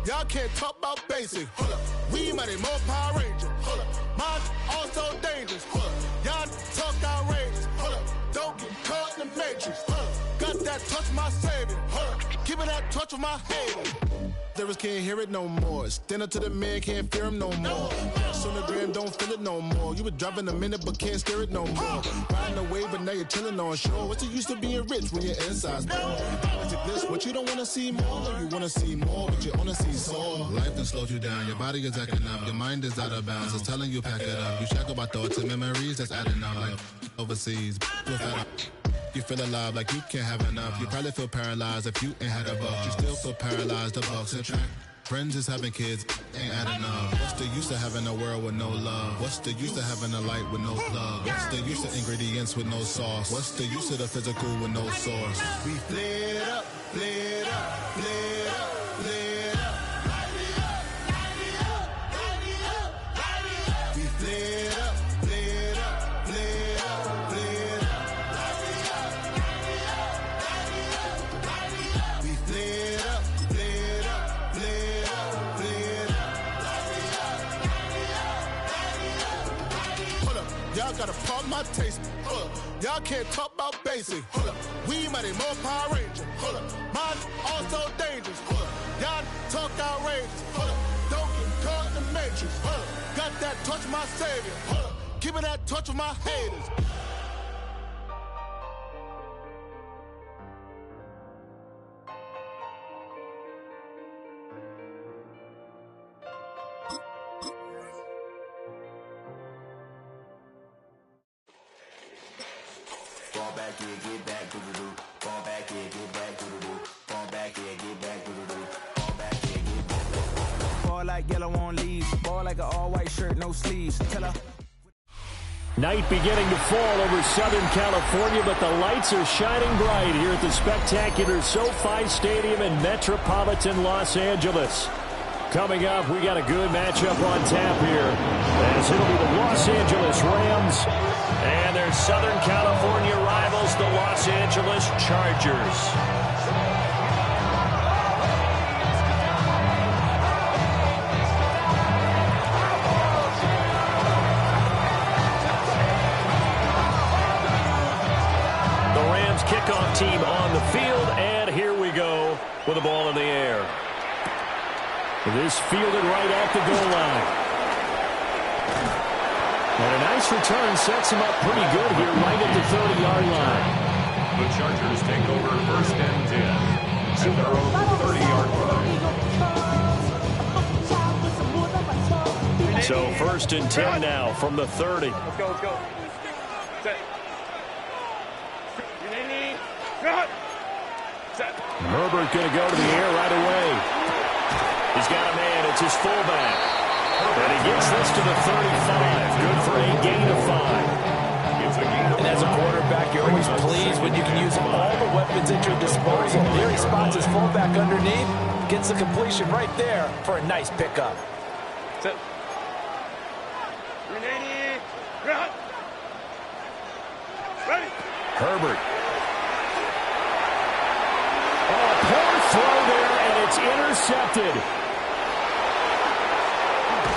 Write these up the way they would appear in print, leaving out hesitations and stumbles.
Y'all can't talk about basic. Hold up. We mighty more Power Ranger. Hold up. Mine also dangerous. Hold up. Y'all talk outrageous. Hold up. Don't get caught in the matrix. Hold up. Got that touch of my savior. Hold up. Keeping that touch with my haters. Lyrics can't hear it no more. Stand up to the man, can't fear him no more. Sonogram don't feel it no more. You been driving a minute but can't steer it no more. Riding away but now you're chilling on shore. What's the use of being rich when your inside's poor? This, what you don't want to see more. You want to see more, but you only see sore. Life done slowed you down. Your body is acting up. Your mind is out of bounds. It's telling you pack it up. You shackle by thoughts and memories that's adding up. Like overseas, you feel alive like you can't have enough. You probably feel paralyzed if you ain't had a buck. You still feel paralyzed, the bucks and track. Friends is having kids, ain't adding up. What's the use of having a world with no love? What's the use of having a light with no plug? What's the use of ingredients with no sauce? What's the use of the physical with no source? We flared up, flared up, flared up, flared up. Light it up, light it up, light it up, light it up. We flared up, flared up, flared up, flared up. Light it up, light it up, light it up, light it up. We flared up, flared up, flared up, flared up. Light it up, light it up, light it up, light it up. Hold up, y'all got a problem, my taste. Hold up, y'all can't talk about basic. Hold up, we mighty more Power Ranger. Hold up, mine also dangerous. Hold up, y'all talk outrageous. Hold up, don't get caught in the matrix. Hold up, got that touch of my savior. Hold up, keeping that touch with my haters. Fall back here, get back, doo-doo-doo. Fall back here, get back, doo-doo-doo. Fall back here, get back, doo-doo-doo. Fall back here, get back. Ball like yellow on leaves. Ball like an all-white shirt, no sleeves. Tell her. Night beginning to fall over Southern California, but the lights are shining bright here at the spectacular SoFi Stadium in metropolitan Los Angeles. Coming up, we got a good matchup on tap here, as it'll be the Los Angeles Rams and their Southern California rivals, the Los Angeles Chargers. The Rams kickoff team on the field, and here we go with the ball in the air. This fielded right at the goal line. And a nice return sets him up pretty good here right at the 30-yard line. The Chargers take over first and 10 at their own 30-yard line. So first and 10 now from the 30. Let's go, let's go. Set. Set. Herbert going to go to the air right away. He's got a man. It's his fullback. And he gets this to the 35. Good for a gain of 5. And as a quarterback, you're always pleased when you can use all the weapons at your disposal. There he spots his fullback underneath, gets the completion right there for a nice pickup. Set. Ready. Herbert. Oh, poor throw there, and it's intercepted.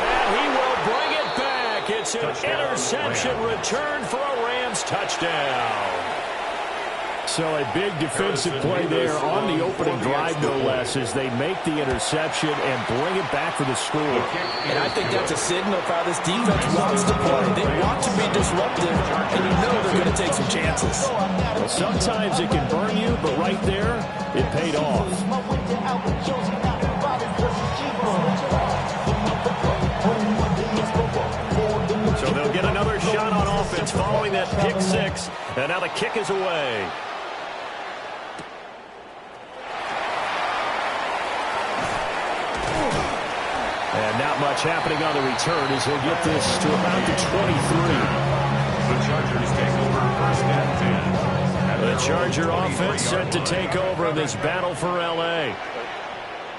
And he will bring it back. It's an interception return for a Rams touchdown. So a big defensive play there on the opening drive, no less, as they make the interception and bring it back for the score. And I think that's a signal of how this defense wants to play. They want to be disruptive, and you know they're going to take some chances. Well, sometimes it can burn you, but right there, it paid off. So they'll get another shot on offense following that pick six, and now the kick is away. And not much happening on the return as he'll get this to about the 23. The Chargers take over first and 10. The Charger offense set to take over in this battle for L.A.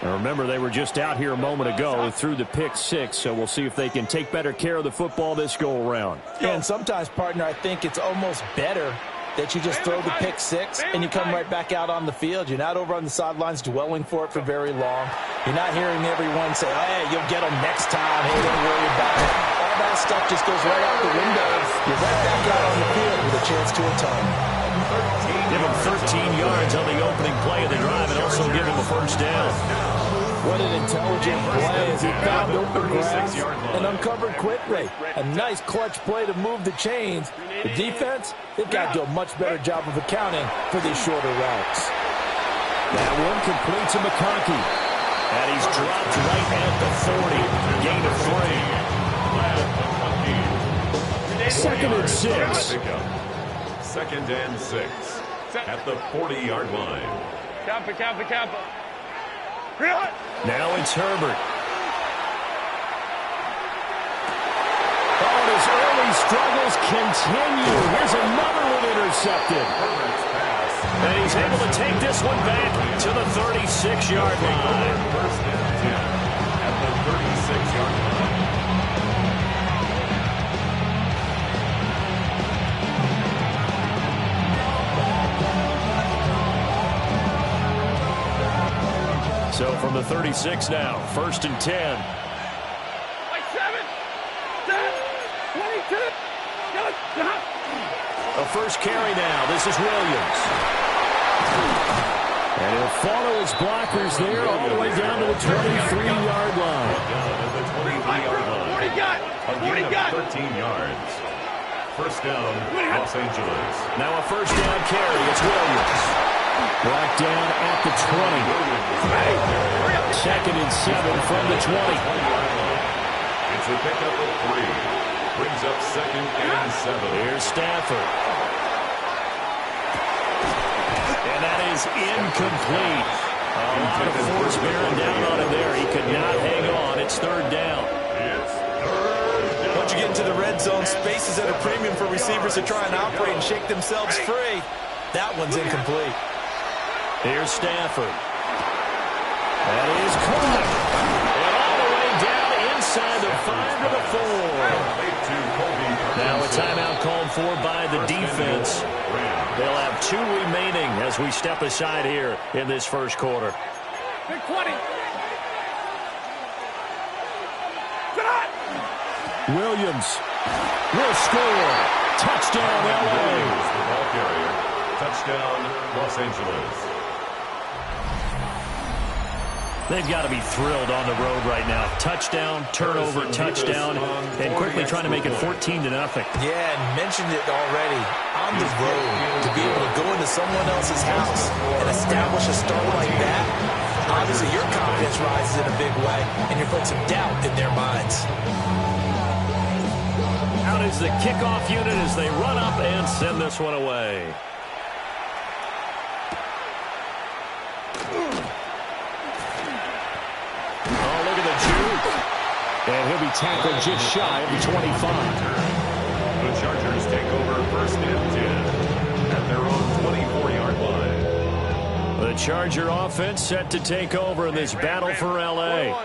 Now remember, they were just out here a moment ago through the pick six, so we'll see if they can take better care of the football this go-around. And sometimes, partner, I think it's almost better that you just throw the pick six and you come right back out on the field. You're not over on the sidelines dwelling for it for very long. You're not hearing everyone say, oh, hey, you'll get them next time. Hey, don't worry about it. All that stuff just goes right out the window. You're right back out on the field with a chance to atone. Give him 13 yards on the opening play of the drive and also give him a first down. What an intelligent play as he found open grass and uncovered quickly. A nice clutch play to move the chains. The defense, they've got to do a much better job of accounting for these shorter routes. That one complete to McConkey. And he's dropped right at the 40. Gain of 3. Second and 6. Second and 6 at the 40-yard line. Kappa. Now it's Herbert. Oh, and his early struggles continue. Here's another one intercepted. And he's able to take this one back to the 36-yard line. First and 10 at the 36-yard line. So from the 36 now, first and 10. 7, 10, 22. A first carry now. This is Williams. And he'll follow his blockers there all the way down to the 23-yard line. What do you got? What do you got? 13 yards. First down, Los Angeles. Now a first down carry. It's Williams. Brought down at the 20. Second and 7 from the 20. It's a pickup of 3. Brings up second and 7. Here's Stafford. And that is incomplete. A lot of force bearing down on him there. He could not hang on. It's third down. Once you get into the red zone, space is at a premium for receivers to try and operate and shake themselves free. That one's incomplete. Here's Stafford. That is caught. And all the way down inside the 5 to the 4. Now a timeout called for by the defense. They'll have 2 remaining as we step aside here in this first quarter. Big 20. Williams will score. Touchdown, LA. The ball carrier. Touchdown, Los Angeles. They've got to be thrilled on the road right now. Touchdown, turnover, touchdown, and quickly trying to make it 14-0. Yeah, and mentioned it already. On the road, to be able to go into someone else's house and establish a start like that, obviously your confidence rises in a big way, and you're putting some doubt in their minds. Out is the kickoff unit as they run up and send this one away. And he'll be tackled just shy of the 25. The Chargers take over first and 10 at their own 24-yard line. The Charger offense set to take over in this battle for L.A.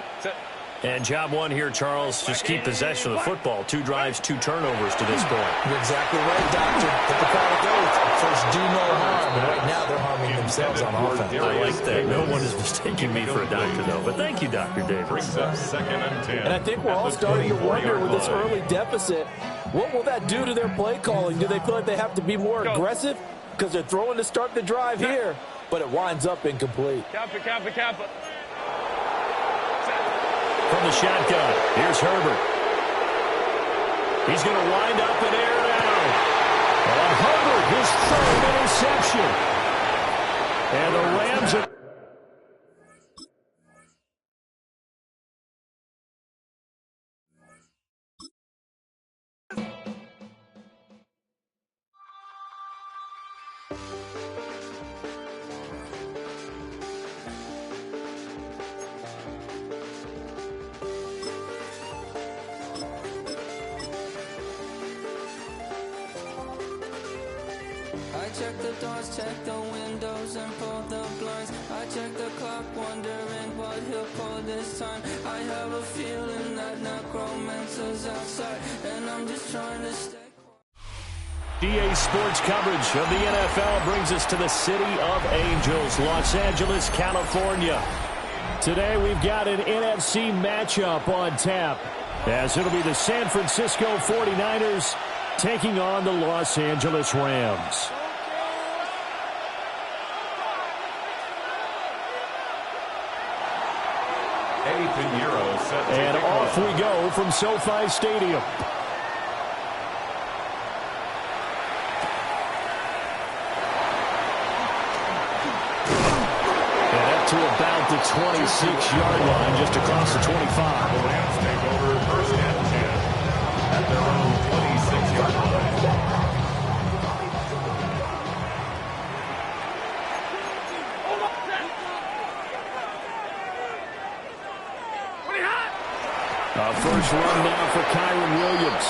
And job one here, Charles, just keep possession of the football. 2 drives, 2 turnovers to this point. You're exactly right, Doctor. Hippocratic oath. First, do no harm. And right now, they're harming themselves on offense. I like that. No one is mistaking me for a doctor, though. But thank you, Dr. Davis. Brings up second and 10. And I think we're all starting to wonder with this early deficit, what will that do to their play calling? Do they feel like they have to be more aggressive because they're throwing to start the drive here, but it winds up incomplete? Kappa. From the shotgun, here's Herbert. He's going to wind up and air it out. And Herbert, his 3rd interception. And the Rams are... Check the doors, check the windows, and pull the blinds. I check the clock, wondering what he'll pull this time. I have a feeling that necromancer's outside, and I'm just trying to stay. EA Sports coverage of the NFL brings us to the City of Angels, Los Angeles, California. Today we've got an NFC matchup on tap, as it'll be the San Francisco 49ers taking on the Los Angeles Rams. And off we go from SoFi Stadium. To about the 26-yard line, just across the 25. The Rams take over first and 10 at their own 26-yard line. First run now for Kyron Williams.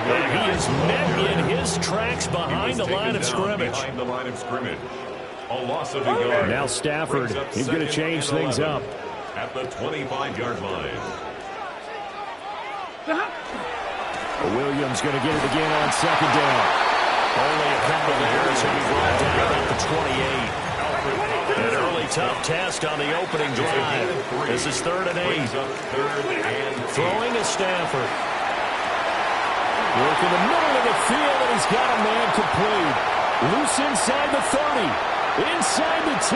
And he is met in his tracks behind the line of scrimmage. Behind the line of scrimmage. A loss of a yard. Now Stafford, he's going to change things up. At the 25-yard line. Williams going to get it again on second down. Only a couple there as he'll be brought down at the 28. An early tough test on the opening drive. This is 3rd and 8. Throwing to Stafford. Work in the middle of the field, and he's got a man complete. Loose inside the 30. Inside the 10.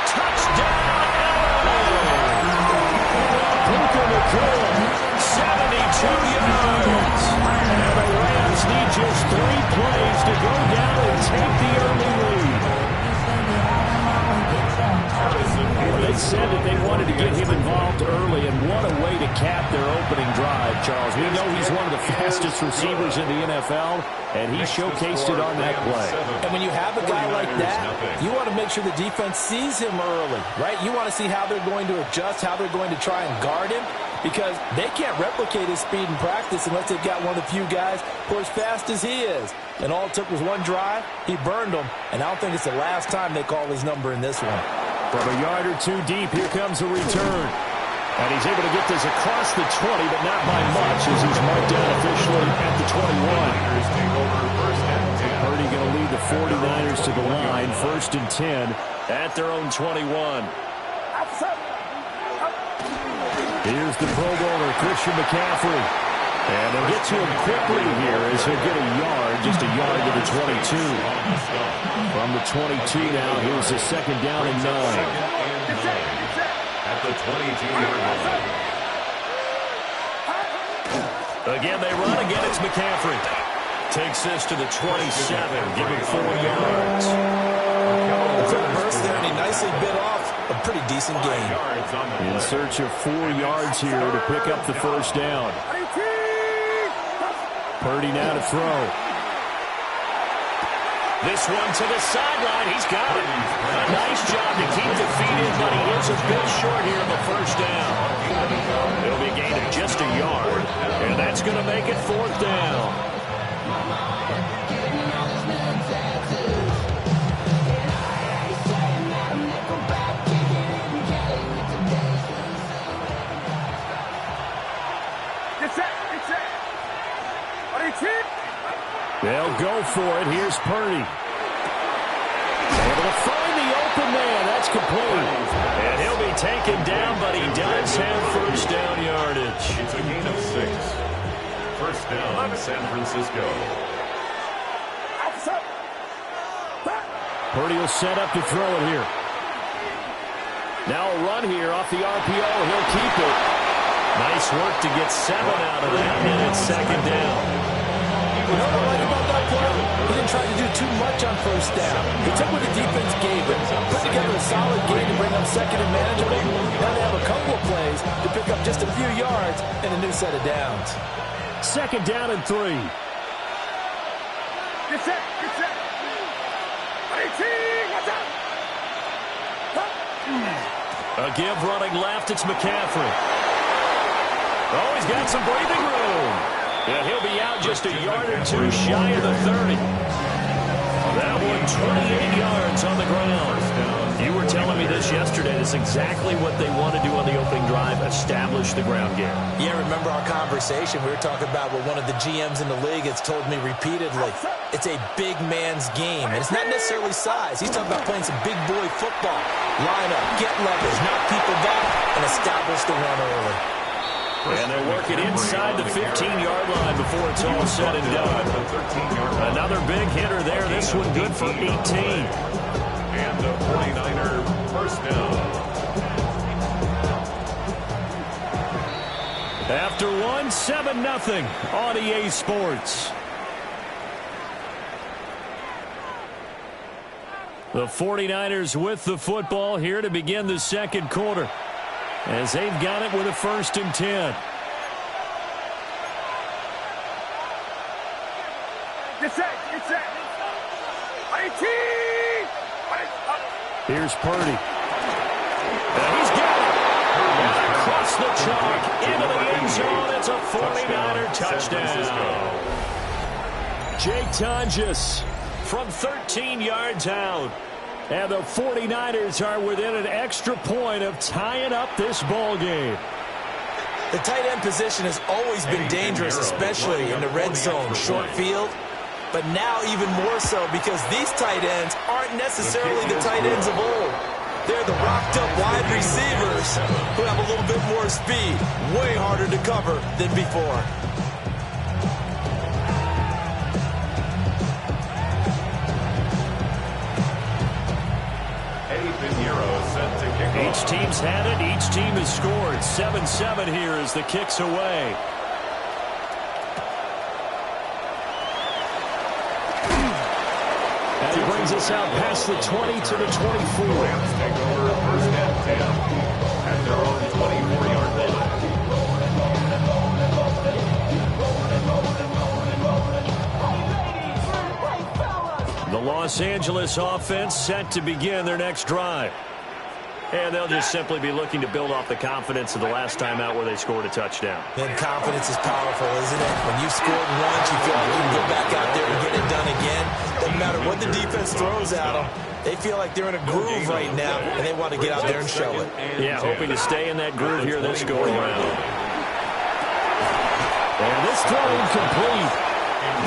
Touchdown, Puka Nacua, 72 yards. And the Rams need just 3 plays to go down and take the early lead. They said that they wanted to get him involved early, and what a way to cap their opening drive, Charles. We know he's one of the fastest receivers in the NFL, and he showcased it on that play. And when you have a guy like that, you want to make sure the defense sees him early, right? You want to see how they're going to adjust, how they're going to try and guard him, because they can't replicate his speed in practice unless they've got one of the few guys who are as fast as he is. And all it took was one drive. He burned them, and I don't think it's the last time they call his number in this one. From a yard or two deep, here comes a return. And he's able to get this across the 20, but not by much, as he's marked down officially at the 21. Purdy going to lead the 49ers to the line, 1st and 10 at their own 21. Here's the Pro Bowler, Christian McCaffrey. And they'll get to him quickly here as he'll get a yard, just a yard to the 22. From the 22 now, here's the 2nd down and 9. At the 22-yard line. Again, they run. Again, it's McCaffrey. Takes this to the 27, give him 4 yards. A quick burst there, and he nicely bit off a pretty decent gain. In search of 4 yards here to pick up the first down. Purdy now to throw. This one to the sideline. He's got it. A nice job to keep the feet in, but he is a bit short here in the first down. It'll be a gain of just a yard, and that's going to make it 4th down. They'll go for it. Here's Purdy. Able to find the open man. That's complete. And he'll be taken down, but he does have first down yardage. It's a gain of 6. First down, San Francisco. Purdy will set up to throw it here. Now a run here off the RPO. He'll keep it. Nice work to get 7 out of that, and it's 2nd down. You know what I like about that play? He didn't try to do too much on first down. He took what the defense gave him, put together a solid game to bring up 2nd and manageable. Now they have a couple of plays to pick up just a few yards and a new set of downs. 2nd down and 3. Get set, get set. 18, watch out. A give running left, it's McCaffrey. Oh, he's got some breathing room. And he'll be out just a yard or two shy of the 30. That one 28 yards on the ground. You were telling me this yesterday. That's exactly what they want to do on the opening drive, establish the ground game. Yeah, remember our conversation? We were talking about what one of the GMs in the league has told me repeatedly. It's a big man's game, and it's not necessarily size. He's talking about playing some big boy football. Line up, get leverage, knock people back, and establish the run early. And they're working inside the 15-yard line before it's all said and done. Another big hitter there. This one good for 18. And the 49er first down. After one, 7-0 on EA Sports. The 49ers with the football here to begin the second quarter, as they've got it with a 1st and 10. Here's Purdy. And he's got it. And across the chalk into the end zone. It's a 49er touchdown. Jake Tonjes from 13 yards out. And the 49ers are within an extra point of tying up this ball game. The tight end position has always been dangerous, especially in the red zone, short field. But now even more so because these tight ends aren't necessarily the tight ends of old. They're the rocked-up wide receivers who have a little bit more speed, way harder to cover than before. Each team's had it. Each team has scored. 7-7 here as the kick's away. And he brings us out past the 20 to the 24. Rams take over 1st and 10 at their own 24-yard line. The Los Angeles offense set to begin their next drive. And they'll just simply be looking to build off the confidence of the last time out where they scored a touchdown. And confidence is powerful, isn't it? When you scored once, you feel like you can go back out there and get it done again. Doesn't matter what the defense throws at them. They feel like they're in a groove right now, and they want to get out there and show it. Yeah, hoping to stay in that groove here this go-around. And this throw incomplete.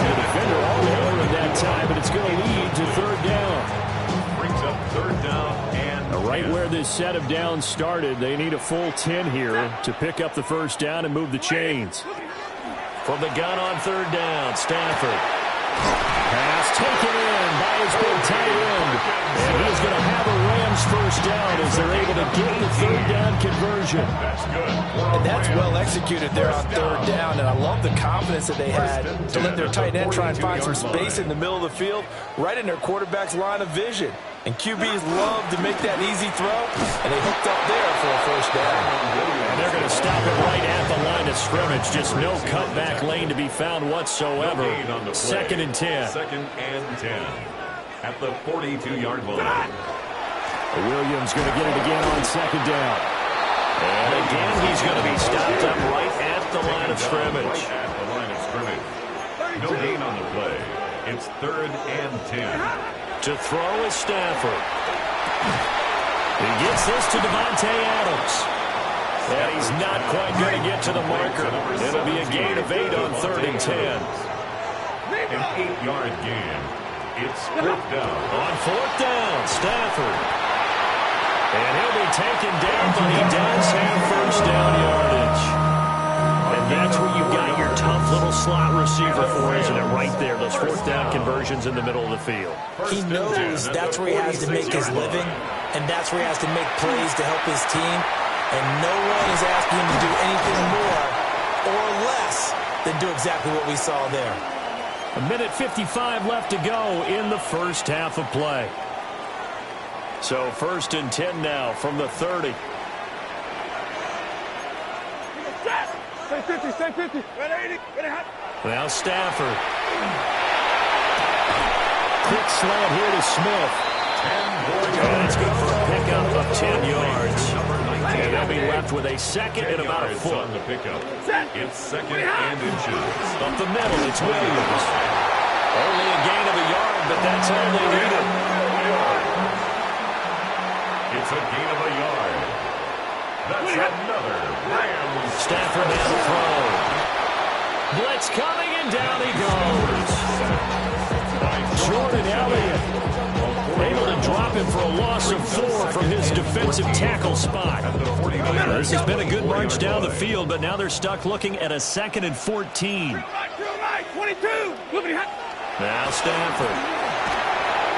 The defender all over at that time, but it's going to lead to 3rd down. Brings up 3rd down and right where this set of downs started, they need a full 10 here to pick up the 1st down and move the chains. From the gun on 3rd down, Stafford. Pass taken in by his big tight end. And he's going to have a Rams 1st down as they're able to get the 3rd down conversion. that's good. And that's well executed there on 3rd down, and I love the confidence that they had to let their tight end try and find some space in the middle of the field, right in their quarterback's line of vision. And QBs love to make that easy throw, and they hooked up there for a 1st down. And they're going to stop it right at the line of scrimmage. Just no cutback lane to be found whatsoever. 2nd and 10. 2nd and 10 at the 42-yard line. Williams going to get it again on 2nd down. And again, he's going to be stopped up right at the line of scrimmage. Right at the line of scrimmage. No gain on the play. It's 3rd and 10. To throw is Stafford. He gets this to Devontae Adams. And he's not quite going to get to the marker. It'll be a gain of 8 on 3rd and 10. An 8-yard gain. It's 4th down. On 4th down, Stafford. And he'll be taken down, but he does have 1st down yardage. And that's where you've got your tough little slot receiver for, isn't it? Right there, those 4th down conversions in the middle of the field. He knows that's where he has to make his living, and that's where he has to make plays to help his team. And no one is asking him to do anything more or less than do exactly what we saw there. 1:55 left to go in the 1st half of play. So 1st and 10 now from the 30. Stay 50, stay 50. Now Stafford. Quick slant here to Smith. And it's good for a pickup of 10 yards. And they'll be left with a 2nd and about a foot. On the pickup. It's 2nd and inches. Up the middle, it's Williams. Only a gain of a yard, but that's all they needed. It's a gain of a yard. That's another Rams. Stafford down the throw. Blitz coming, and down he goes. Jordan Elliott able to drop him for a loss of 4 from his defensive tackle spot. This has been a good march down the field, but now they're stuck looking at a 2nd and 14. Now Stafford.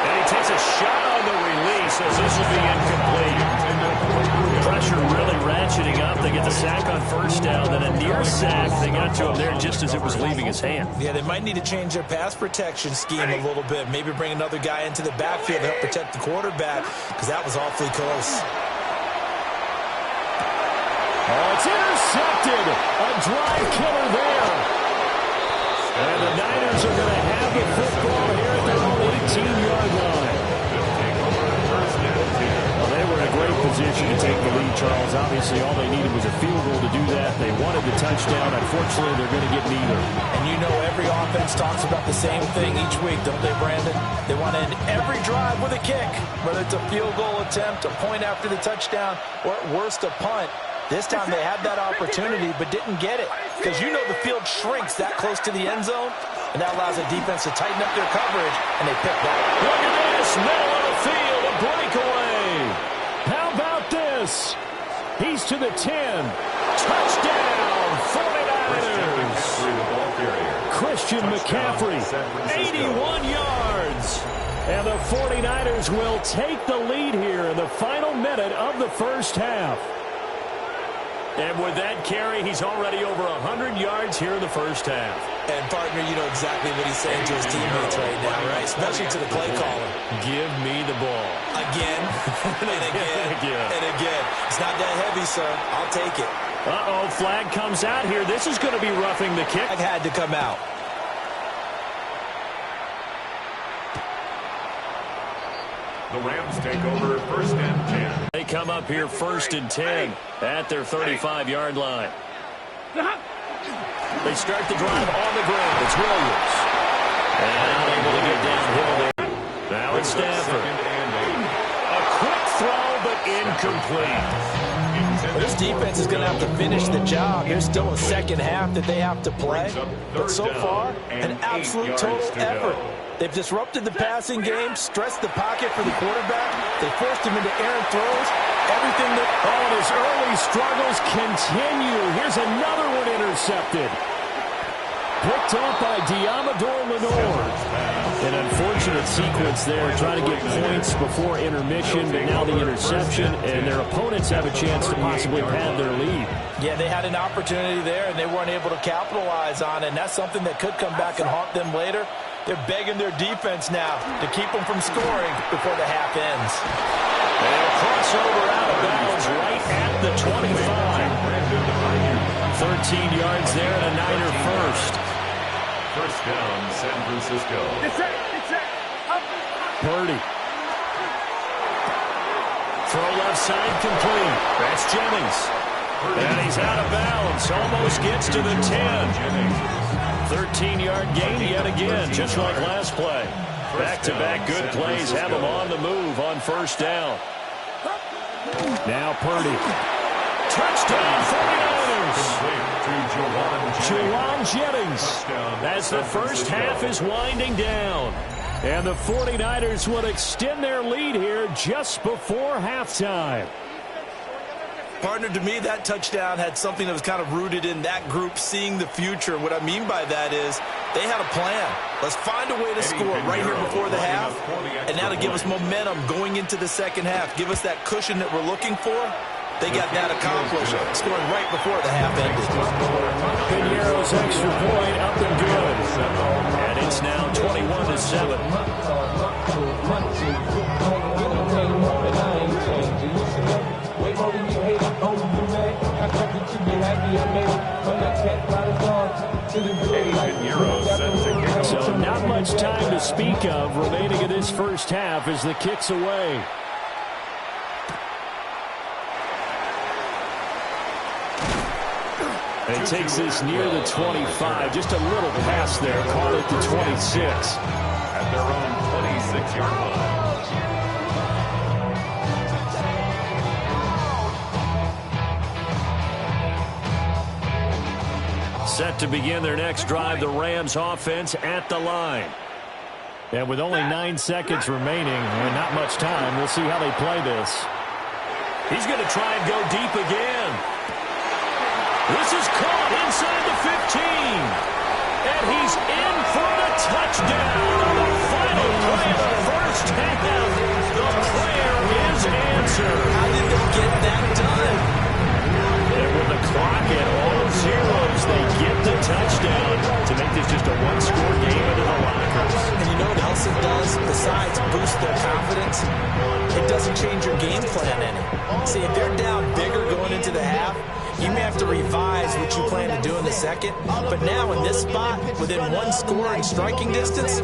And he takes a shot on the release as this will be incomplete. Pressure really ratcheting up. They get the sack on first down, then a near sack. They got to him there just as it was leaving his hand. Yeah, they might need to change their pass protection scheme a little bit. Maybe bring another guy into the backfield to help protect the quarterback, because that was awfully close. Oh, it's intercepted. A drive killer there. And the Niners are going to have the football here at their own 18-yard line. Well, they were in a great position to take the lead, Charles. Obviously, all they needed was a field goal to do that. They wanted the touchdown. Unfortunately, they're going to get neither. And you know every offense talks about the same thing each week, don't they, Brandon? They want to end every drive with a kick, whether it's a field goal attempt, a point after the touchdown, or at worst, a punt. This time they had that opportunity but didn't get it, because you know the field shrinks that close to the end zone, and that allows the defense to tighten up their coverage, and they pick that. Look at this, middle of the field, a breakaway. How about this? He's to the 10. Touchdown, 49ers. Christian McCaffrey, 81 yards. And the 49ers will take the lead here in the final minute of the first half. And with that carry, he's already over 100 yards here in the first half. And, partner, you know exactly what he's saying to his teammates right now, right? Especially to the play caller. Give me the ball. Again, and again, and again. It's not that heavy, sir. I'll take it. Uh-oh, flag comes out here. This is going to be roughing the kick. Flag had to come out. The Rams take over 1st and 10. They come up here 1st and 10 at their 35-yard line. They start the drive on the ground. It's Williams. And unable to get downhill there. Now it's Stafford. A quick throw, but incomplete. This defense is going to have to finish the job. There's still a second half that they have to play. But so far, an absolute total effort. They've disrupted the passing game, stressed the pocket for the quarterback. They forced him into errant throws. Everything that... Oh, and his early struggles continue. Here's another one intercepted. Picked up by Diamador Lenore. An unfortunate sequence there, trying to get points before intermission, but now the interception, and their opponents have a chance to possibly pad their lead. Yeah, they had an opportunity there, and they weren't able to capitalize on it, and that's something that could come back and haunt them later. They're begging their defense now to keep them from scoring before the half ends. And a crossover out of bounds right at the 25. 13 yards there and a Niner first. First down, San Francisco. Purdy. Throw left side complete. That's Jennings. And he's out of bounds. Almost gets to the 10. 13-yard gain yet again, just like last play. Back-to-back good plays have him on the move on first down. Now Purdy. Touchdown 49ers. Juwan Jennings as the first half is winding down. And the 49ers will extend their lead here just before halftime. Partner, to me, that touchdown had something that was kind of rooted in that group seeing the future. What I mean by that is they had a plan. Let's find a way to score right here before the half, and now to give us momentum going into the second half. Give us that cushion that we're looking for. They got that accomplished, scoring right before the half ended. Piñeiro's extra point up and good. And it's now 21-7. So not much time to speak of remaining in this first half as the kick's away. He takes this near the 25. Just a little pass there. Call it the 26. At their own 26-yard line. Set to begin their next drive, the Rams offense at the line. And with only 9 seconds remaining and not much time, we'll see how they play this. He's going to try and go deep again. This is caught inside the 15. And he's in for the touchdown on the final play of the first half. The prayer is answered. How did they get that done? And with the clock at all zeros, they get the touchdown to make this just a one-score game into the lockers. And you know what else it does? Besides boost their confidence, it doesn't change your game plan any. See, if they're down bigger going into the half, you may have to revise what you plan to do in the second. But now in this spot, within one score and striking distance,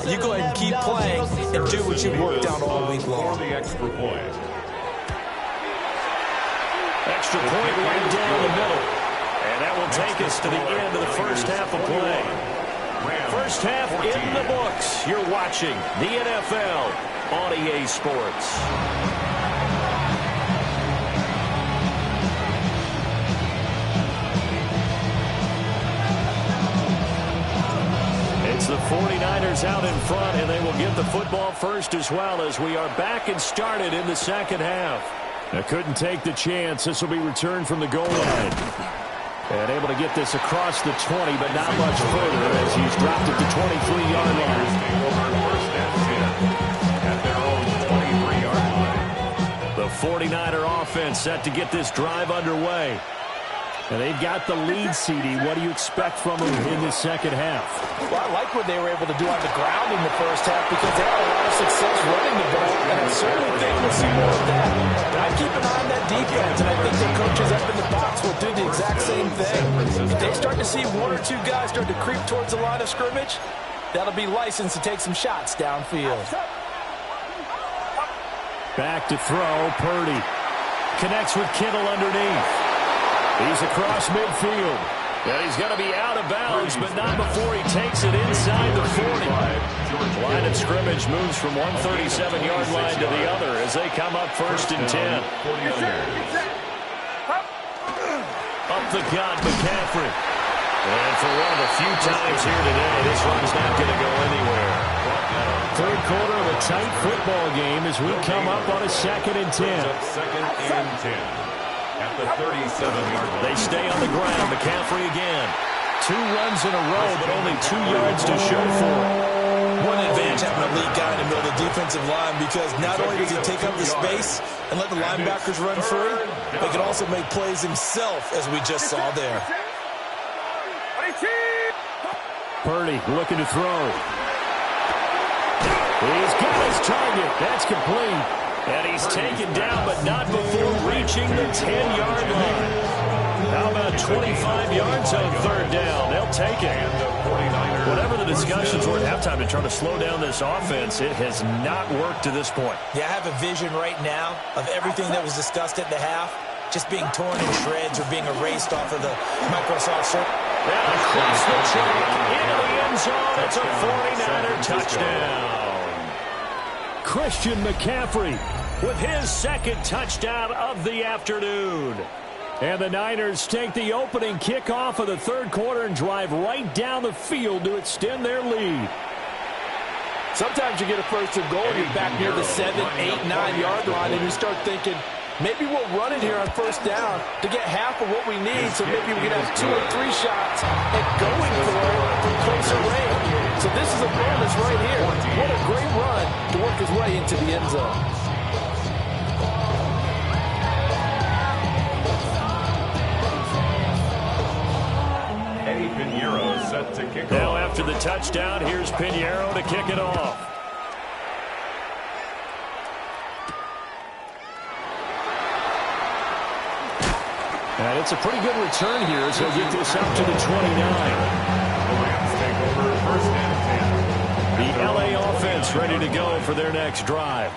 you go ahead and keep playing and do what you've worked out all week long. The extra point. Extra point right down the middle. And that will take us to the end of the first half of play. First half in the books. You're watching the NFL on EA Sports. It's the 49ers out in front, and they will get the football first as well as we are back and started in the second half. Now couldn't take the chance. This will be returned from the goal line. And able to get this across the 20, but not much further as he's dropped at the 23-yard line. At their own 23-yard line. The 49er offense set to get this drive underway. And they've got the lead, CD. What do you expect from them in the second half? Well, I like what they were able to do on the ground in the first half because they had a lot of success running the ball, and I certainly think we'll see more of that. But I keep an eye on that defense, and I think the coaches up in the box will do the exact same thing. If they start to see one or two guys start to creep towards the line of scrimmage, that'll be licensed to take some shots downfield. Back to throw, Purdy. Connects with Kittle underneath. He's across midfield. And he's going to be out of bounds, but not before he takes it inside the 40. Line of scrimmage moves from one 37-yard line to the other as they come up first and 10. Up the gut, McCaffrey. And for one of the few times here today, this one's not going to go anywhere. Third quarter of a tight football game as we come up on a 2nd and 10. Second and 10. At the 37-yard line. They stay on the ground. McCaffrey again. 2 runs in a row, but only 2 yards to show for it. One advantage having a lead guy in the middle of the defensive line because not only does he take up the space and let the linebackers run free, but he can also make plays himself, as we just saw there. Purdy looking to throw. He's got his target. That's complete. And he's taken down, but not before reaching the 10-yard line. How about 25 yards on third down? They'll take it. Whatever the discussions were at halftime to try to slow down this offense, it has not worked to this point. Yeah, I have a vision right now of everything that was discussed at the half just being torn in shreds or being erased off of the Microsoft Surface. And across the track into the end zone. It's a 49er touchdown. Christian McCaffrey with his second touchdown of the afternoon. And the Niners take the opening kickoff of the third quarter and drive right down the field to extend their lead. Sometimes you get a first and goal and you're back near the 7, 8, 9-yard line and you start thinking, maybe we'll run it here on first down to get half of what we need, so maybe we can have 2 or 3 shots at going for it from closer range. So this is a bonus right here. What a great run to work his way into the end zone. Set to kick now off. after the touchdown, here's Pinheiro to kick it off. And it's a pretty good return here as he'll get this up to the 29. The Rams take over first and 10. The LA offense ready to go for their next drive.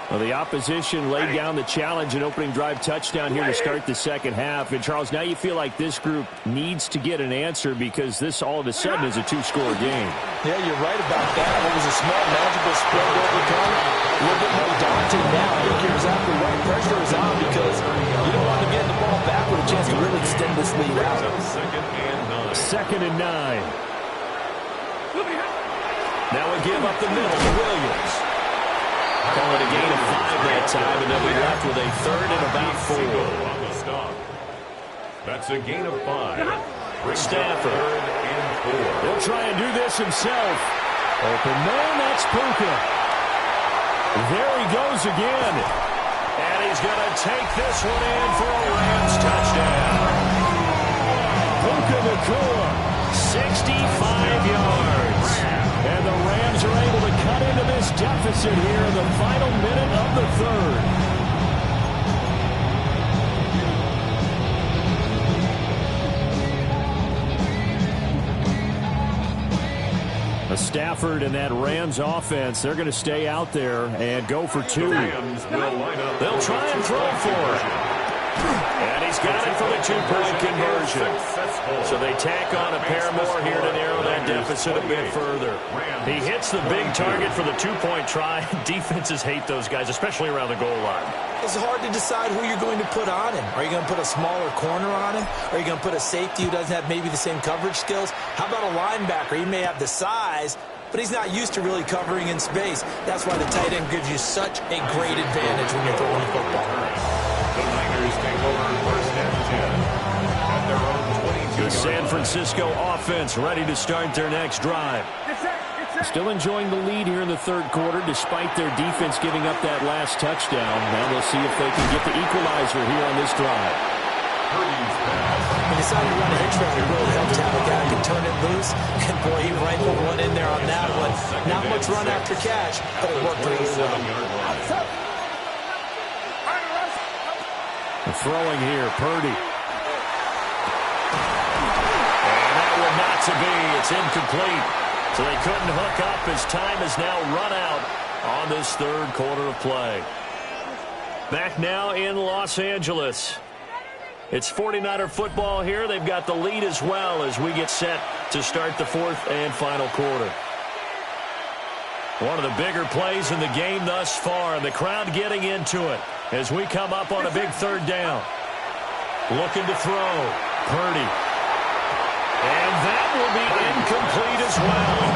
Well, the opposition laid down the challenge and opening drive touchdown here to start the second half. And, Charles, now you feel like this group needs to get an answer because this all of a sudden is a two-score game. Yeah, you're right about that. It was a small, magical spread to overcome. A little bit more daunting now. I think you're exactly right. Pressure is on because you don't want to get the ball back with a chance to really extend this lead out. Second and 9. Now we give up the middle to Williams. Call it a gain of 5 that time, and they'll be left with a third and about 4. On the stop. That's a gain of 5. Stafford. And 4. He'll try and do this himself. Open man, that's Puka. There he goes again. And he's going to take this one in for a Rams touchdown. Puka Nacua, 65 yards. And the Rams are able to cut into this deficit here in the final minute of the third. Stafford and that Rams offense, they're going to stay out there and go for 2. They'll try and throw for it. And he's got it for the 2-point conversion. So they tack on a pair more here to narrow that deficit a bit further. He hits the big target for the 2-point try. Defenses hate those guys, especially around the goal line. It's hard to decide who you're going to put on him. Are you going to put a smaller corner on him? Are you going to put a safety who doesn't have maybe the same coverage skills? How about a linebacker? He may have the size, but he's not used to really covering in space. That's why the tight end gives you such a great advantage when you're throwing the football. The Niners take over first and 10 at their own 22. The San Francisco offense ready to start their next drive. Still enjoying the lead here in the third quarter despite their defense giving up that last touchdown. Now we'll see if they can get the equalizer here on this drive. He decided to run a hitch route. It really helped to have a guy who can turn it loose. And boy, he rifled one in there on that one. Not much run after catch, but it worked really well. Throwing here, Purdy. And that one not to be. It's incomplete. So they couldn't hook up as time has now run out on this third quarter of play. Back now in Los Angeles. It's 49er football here. They've got the lead as well as we get set to start the fourth and final quarter. One of the bigger plays in the game thus far, and the crowd getting into it as we come up on a big third down. Looking to throw. Purdy. And that will be incomplete as well.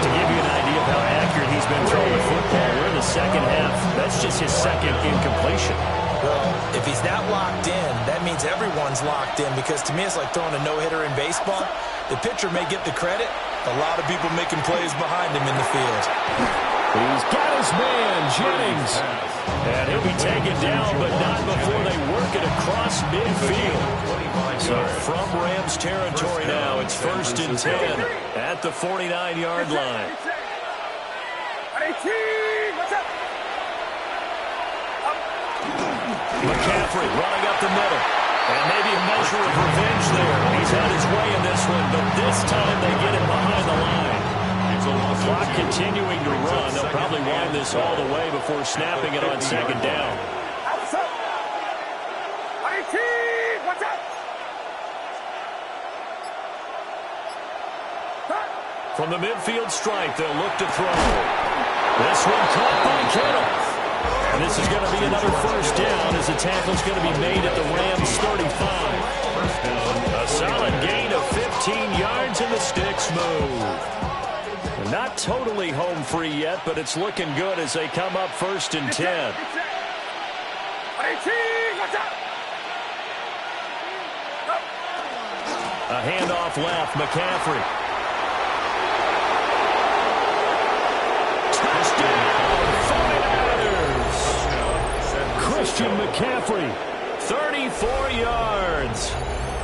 To give you an idea of how accurate he's been throwing the football, we're in the second half. That's just his second incompletion. Well, if he's not locked in, that means everyone's locked in, because to me it's like throwing a no-hitter in baseball. The pitcher may get the credit. A lot of people making plays behind him in the field. He's got his man, Jennings. And he'll be taken down, but not before they work it across midfield. So from Rams territory now, it's first and 10 at the 49-yard line. McCaffrey running up the middle. And maybe a measure of revenge there. He's had his way in this one, but this time they get him behind the line. Clock continuing to run. They'll probably wind this all the way before snapping it on second down. From the midfield stripe, they'll look to throw. This one caught by Kittle. And this is going to be another first down as the tackle's going to be made at the Rams 35. A solid gain of 15 yards and the sticks move. Not totally home free yet, but it's looking good as they come up first and 10. A handoff left, McCaffrey. Christian McCaffrey, 34 yards.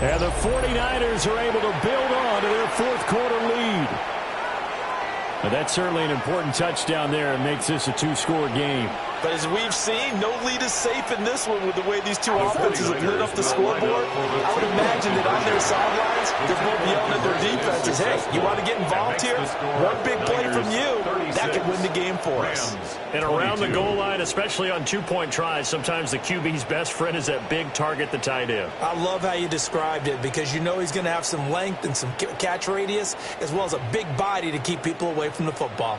And the 49ers are able to build on to their fourth quarter lead. But that's certainly an important touchdown there and makes this a two-score game. But as we've seen, no lead is safe in this one with the way these two offenses have lit up the scoreboard. I would imagine that on their sidelines, they're both yelling at their defenses, hey, you want to get involved here? One big play from you, that could win the game for us. And around the goal line, especially on two-point tries, sometimes the QB's best friend is that big target, the tight end. I love how you described it because you know he's going to have some length and some catch radius as well as a big body to keep people away from the football.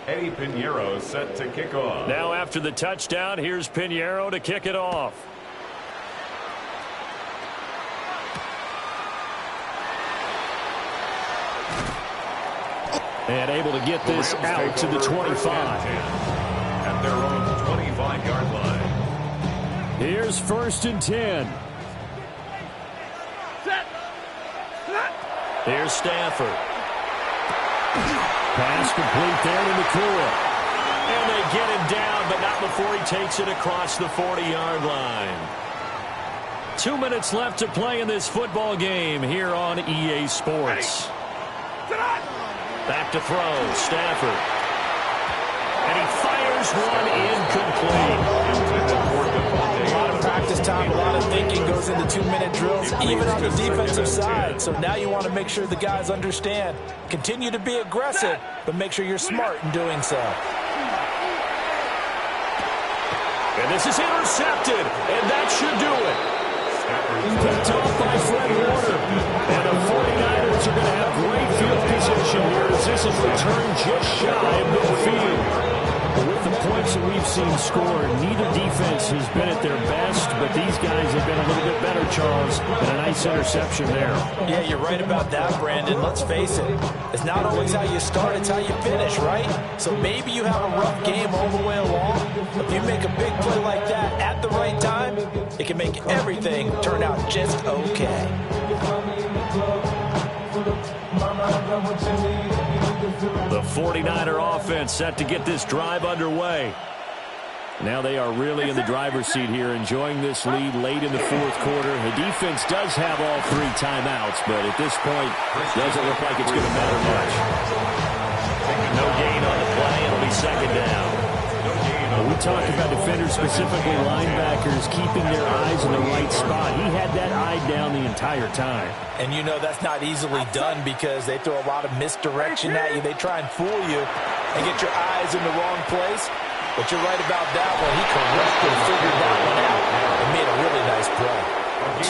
Eddie Pinheiro set to kick off. Now after the touchdown, here's Pinheiro to kick it off. And able to get this out to the 25. At their own 25-yard line. Here's 1st and 10. Here's Stafford. Pass complete there to McCool. And they get him down, but not before he takes it across the 40-yard line. 2 minutes left to play in this football game here on EA Sports. Back to throw, Stafford. And he fires one incomplete. A lot of practice time, a lot of thinking goes into 2-minute drills, even on the defensive side. So now you want to make sure the guys understand. Continue to be aggressive, but make sure you're smart in doing so. And this is intercepted, and that should do it. Picked off by Fred Warner. And the 49ers are going to have great field position here as this is returned just shy of midfield. With the points that we've seen scored, neither defense has been at their best, but these guys have been a little bit better, Charles, and a nice interception there. Yeah, you're right about that, Brandon. Let's face it. It's not always how you start, it's how you finish, right? So maybe you have a rough game all the way along, but if you make a big play like that at the right time, it can make everything turn out just okay. The 49er offense set to get this drive underway. Now they are really in the driver's seat here, enjoying this lead late in the fourth quarter. The defense does have all 3 timeouts, but at this point, doesn't look like it's going to matter much. No gain on the play, it'll be 2nd down. We talked about defenders, specifically linebackers, keeping their eyes in the right spot. He had that eye down the entire time. And you know that's not easily done because they throw a lot of misdirection at you. They try and fool you and get your eyes in the wrong place. But you're right about that one. He correctly figured that one out and made a really nice play.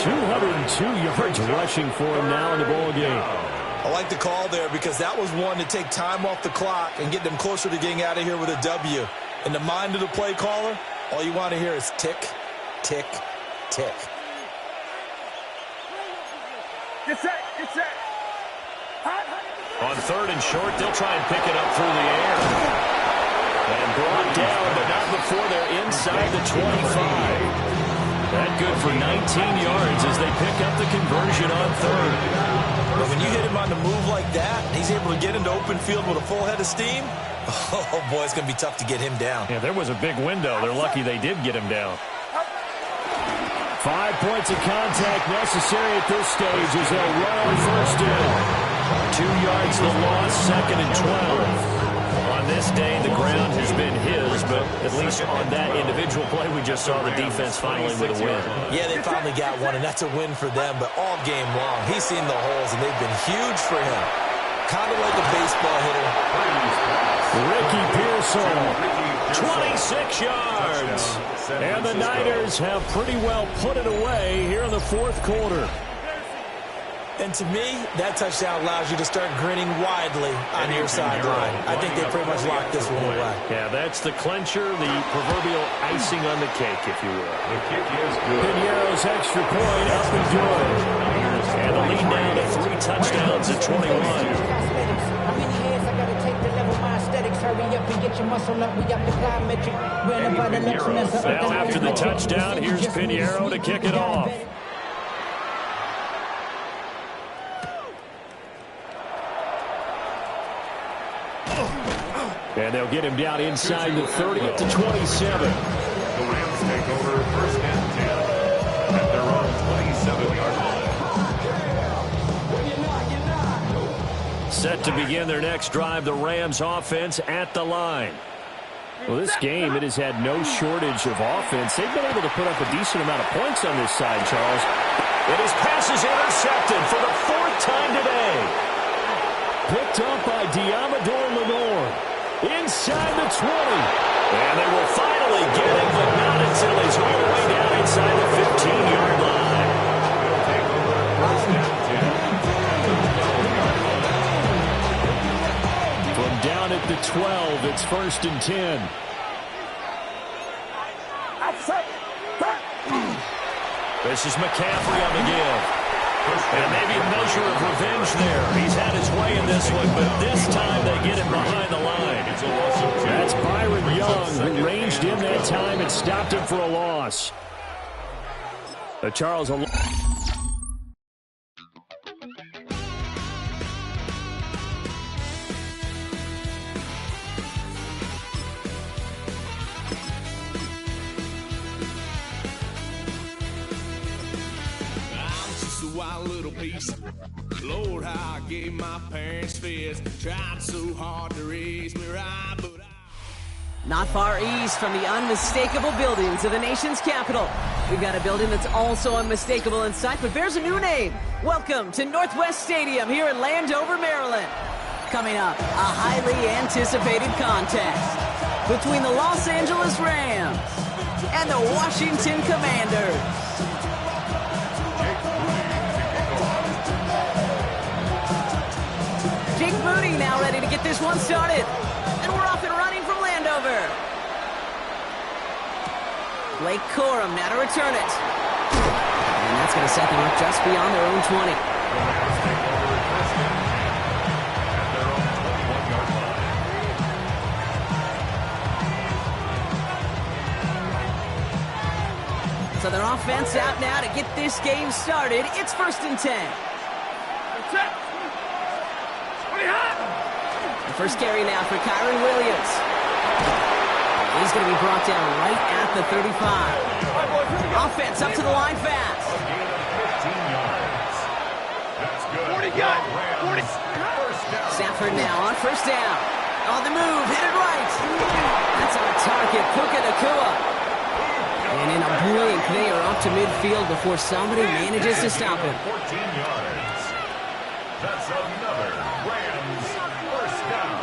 202 yards rushing for him now in the ball game. I like the call there because that was one to take time off the clock and get them closer to getting out of here with a W. In the mind of the play caller, all you want to hear is tick, tick, tick. Get set, get set. On 3rd and short, they'll try and pick it up through the air. And brought down, but not before they're inside the 25. That good for 19 yards as they pick up the conversion on 3rd. But when you hit him on the move like that, he's able to get into open field with a full head of steam. Oh, boy, it's going to be tough to get him down. Yeah, there was a big window. They're lucky they did get him down. 5 points of contact necessary at this stage as they'll run on 1st down. 2 yards the loss, 2nd and 12. On this day, the ground has been his, but at least on that individual play, we just saw the defense finally with a win. Yeah, they finally got one, and that's a win for them, but all game long, he's seen the holes, and they've been huge for him. Kind of like a baseball hitter. Ricky Pearsall, 26 yards. And the Niners have pretty well put it away here in the fourth quarter. And to me, that touchdown allows you to start grinning widely on your sideline. I think they pretty much locked this one away. Yeah, that's the clincher, the proverbial icing on the cake, if you will. The kick is good. Pinheiro's extra point up and good. And the lead now to 3 touchdowns at 21. Now after the touchdown, here's Pinheiro to kick it off. And they'll get him down inside the 30 at the 27. The Rams take over 1st and 10 at their own 27-yard line. Set to begin their next drive, the Rams offense at the line. Well, this game, it has had no shortage of offense. They've been able to put up a decent amount of points on this side, Charles. And his pass is intercepted for the 4th time today. Picked up by Diamador Lenore. Inside the 20. And they will finally get him, but not until he's all the way down inside the 15-yard line. From down at the 12, it's 1st and 10. This is McCaffrey on the give. And maybe a measure of revenge there. He's had his way in this one, but this time they get him behind the line. That's Byron Young, who ranged in that time and stopped him for a loss. Charles, wild little piece. Lord, how I gave my parents fits. Tried so hard to raise me right, but not far east from the unmistakable buildings of the nation's capital, we've got a building that's also unmistakable in sight, but bears a new name. Welcome to Northwest Stadium here in Landover, Maryland. Coming up, a highly anticipated contest between the Los Angeles Rams and the Washington Commanders. Jake Moody now ready to get this one started. And we're off and running from Landover. Blake Corum now to return it. And that's going to set them up just beyond their own 20. So their offense out now to get this game started. It's 1st and 10. The first carry now for Kyron Williams. He's going to be brought down right at the 35. Offense up to the line fast. 40 got 40. Stafford now on 1st down. On the move, hit it right. That's on target, Puka Nacua. And in a blink, they are up to midfield before somebody manages to stop him. 14 yards. That's another Rams first down.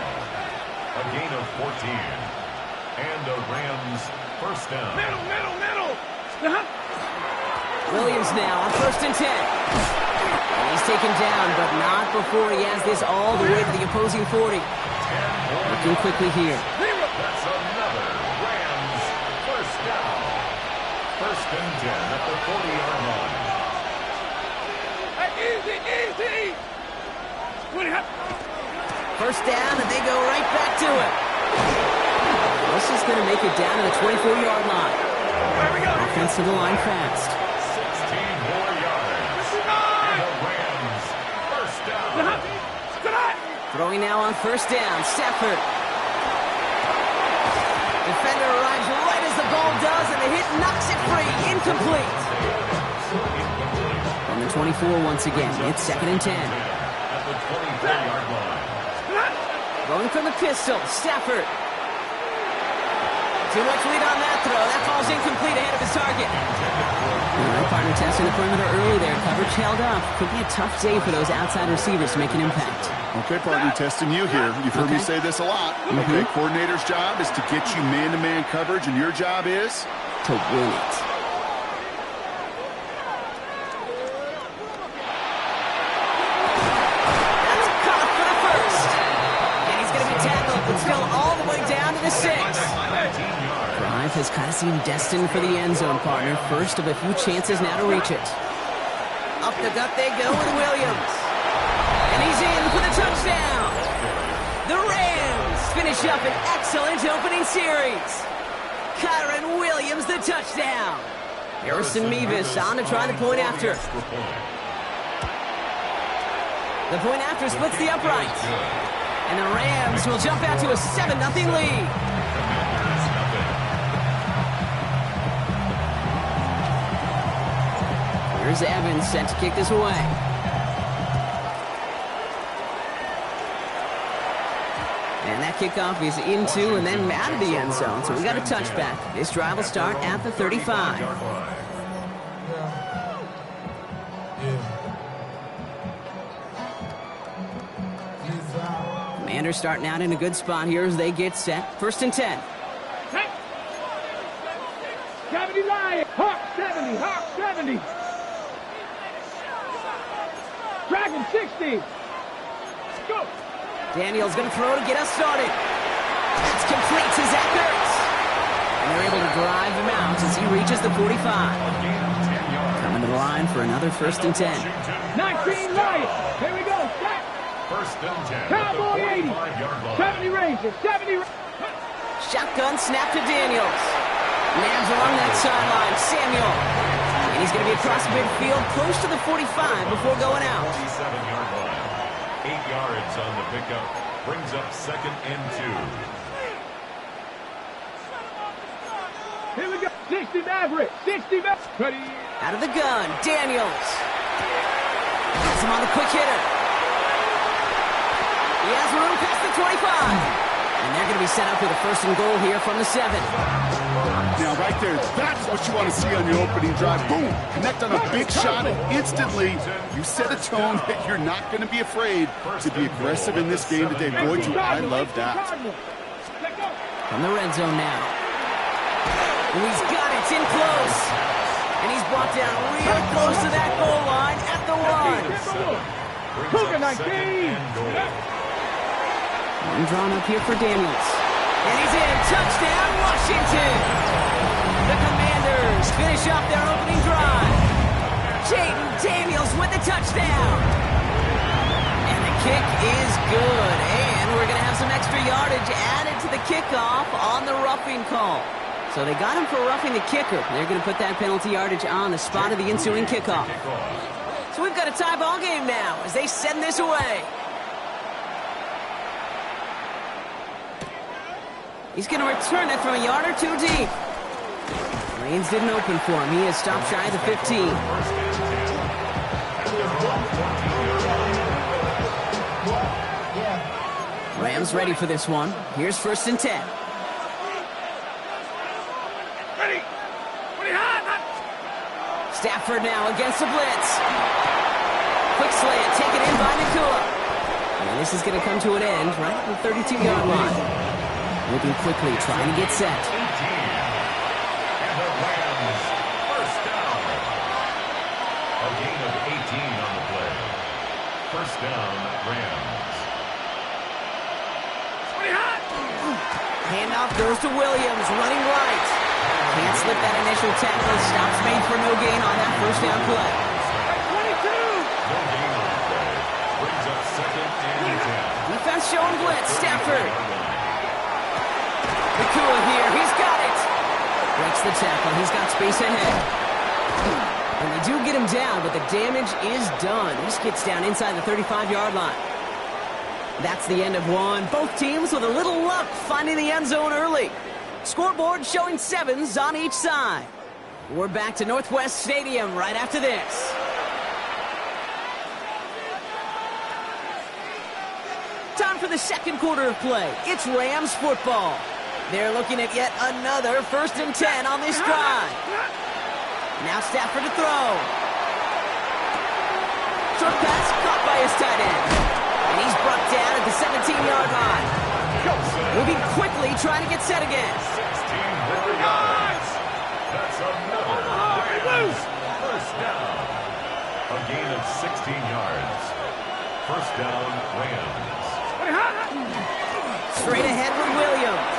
A gain of 14. And a Rams first down. Middle. Williams now on 1st and 10. And he's taken down, but not before he has this all the way to the opposing 40. Looking quickly here. That's another Rams first down. 1st and 10 at the 40-yard line. Easy. 1st down, and they go right back to it. This is going to make it down to the 24-yard line. Offense to the line fast. 16 more yards. And the Rams first down. Throwing now on 1st down, Stafford. Defender arrives right as the ball does, and the hit knocks it free. Incomplete. On the 24 once again, it's 2nd and 10. At the 24-yard line. Going from the pistol, Stafford. Too much lead on that throw. That ball's incomplete ahead of his target. All right, partner testing the perimeter early there. Coverage held up. Could be a tough day for those outside receivers to make an impact. Okay, partner, testing you here. You've heard me say this a lot. Okay, coordinator's job is to get you man-to-man coverage, and your job is? To win it. That's caught for the first. And he's going to be tackled, but still all the way down to the 6. Drive has kind of seemed destined for the end zone, partner. First of a few chances now to reach it. Up the gut they go with Williams. And he's in for the touchdown. The Rams finish up an excellent opening series. Kyron Williams, the touchdown. Harrison Mevis on to try the point after. The point after splits the upright. And the Rams will jump out to a 7-0 lead. Here's Evans set to kick this away. And that that kickoff is into and then out of the end zone. So we got a touchback. This drive will start at the 35. Commanders starting out in a good spot here as they get set. 1st and 10. 70 Lions. Hawk 70. Hawk 70. Dragon 60. Go. Daniels going to throw to get us started. That's complete to Zach Ertz. And they're able to drive him out as he reaches the 45. Coming to the line for another 1st and 10. 19 Lions. Here we go. Set. 1st and 10. Cowboy 80. 70 Rangers. 70. Shotgun snap to Daniels. Lands along that sideline. Samuel. And he's going to be across midfield close to the 45 before going out. 47-yard line. 8 yards on the pickup. Brings up 2nd and 2. Here we go. 60 Maverick. 60 Maverick. Ready. Out of the gun. Daniels. Gets him on the quick hitter. He has room past the 25. And they're going to be set up with a 1st and goal here from the 7. Now, right there, that's what you want to see on your opening drive. Boom! Connect on a big shot, and instantly you set a tone that you're not going to be afraid to be aggressive in this game today. Boy, do I love that. From the red zone now. And he's got it. It's in close. And he's brought down real close to that goal line at the 1. 19. One drawn up here for Daniels. And he's in. Touchdown, Washington. The Commanders finish off their opening drive. Jaden Daniels with the touchdown. And the kick is good. And we're going to have some extra yardage added to the kickoff on the roughing call. So they got him for roughing the kicker. They're going to put that penalty yardage on the spot of the ensuing kickoff. So we've got a tie ball game now as they send this away. He's going to return it from a yard or 2 deep. Lanes didn't open for him. He is stopped shy of the 15. Rams ready for this one. Here's 1st and 10. Ready. Hot. Stafford now against the blitz. Quick slant taken in by Nakua. And this is going to come to an end right at the 32-yard line. Moving quickly, trying to get set. 18. And the Rams, 1st down. A gain of 18 on the play. 1st down, Rams. Handoff goes to Williams, running right. Can't slip that initial tackle. Stops made for no gain on that 1st down play. 22. No gain on the play. Brings up 2nd and 10. Defense showing blitz. Stafford. Nakua here. He's got it. Breaks the tackle. He's got space ahead. And they do get him down, but the damage is done. He just gets down inside the 35-yard line. That's the end of one. Both teams with a little luck finding the end zone early. Scoreboard showing 7s on each side. We're back to Northwest Stadium right after this. Time for the 2nd quarter of play. It's Rams football. They're looking at yet another 1st and 10 on this drive. Now Stafford to throw. Short pass caught by his tight end. And he's brought down at the 17-yard line. Moving quickly, trying to get set again. 16 more yards. That's another Rams 1st down. A gain of 16 yards. 1st down, Rams. Straight ahead with Williams.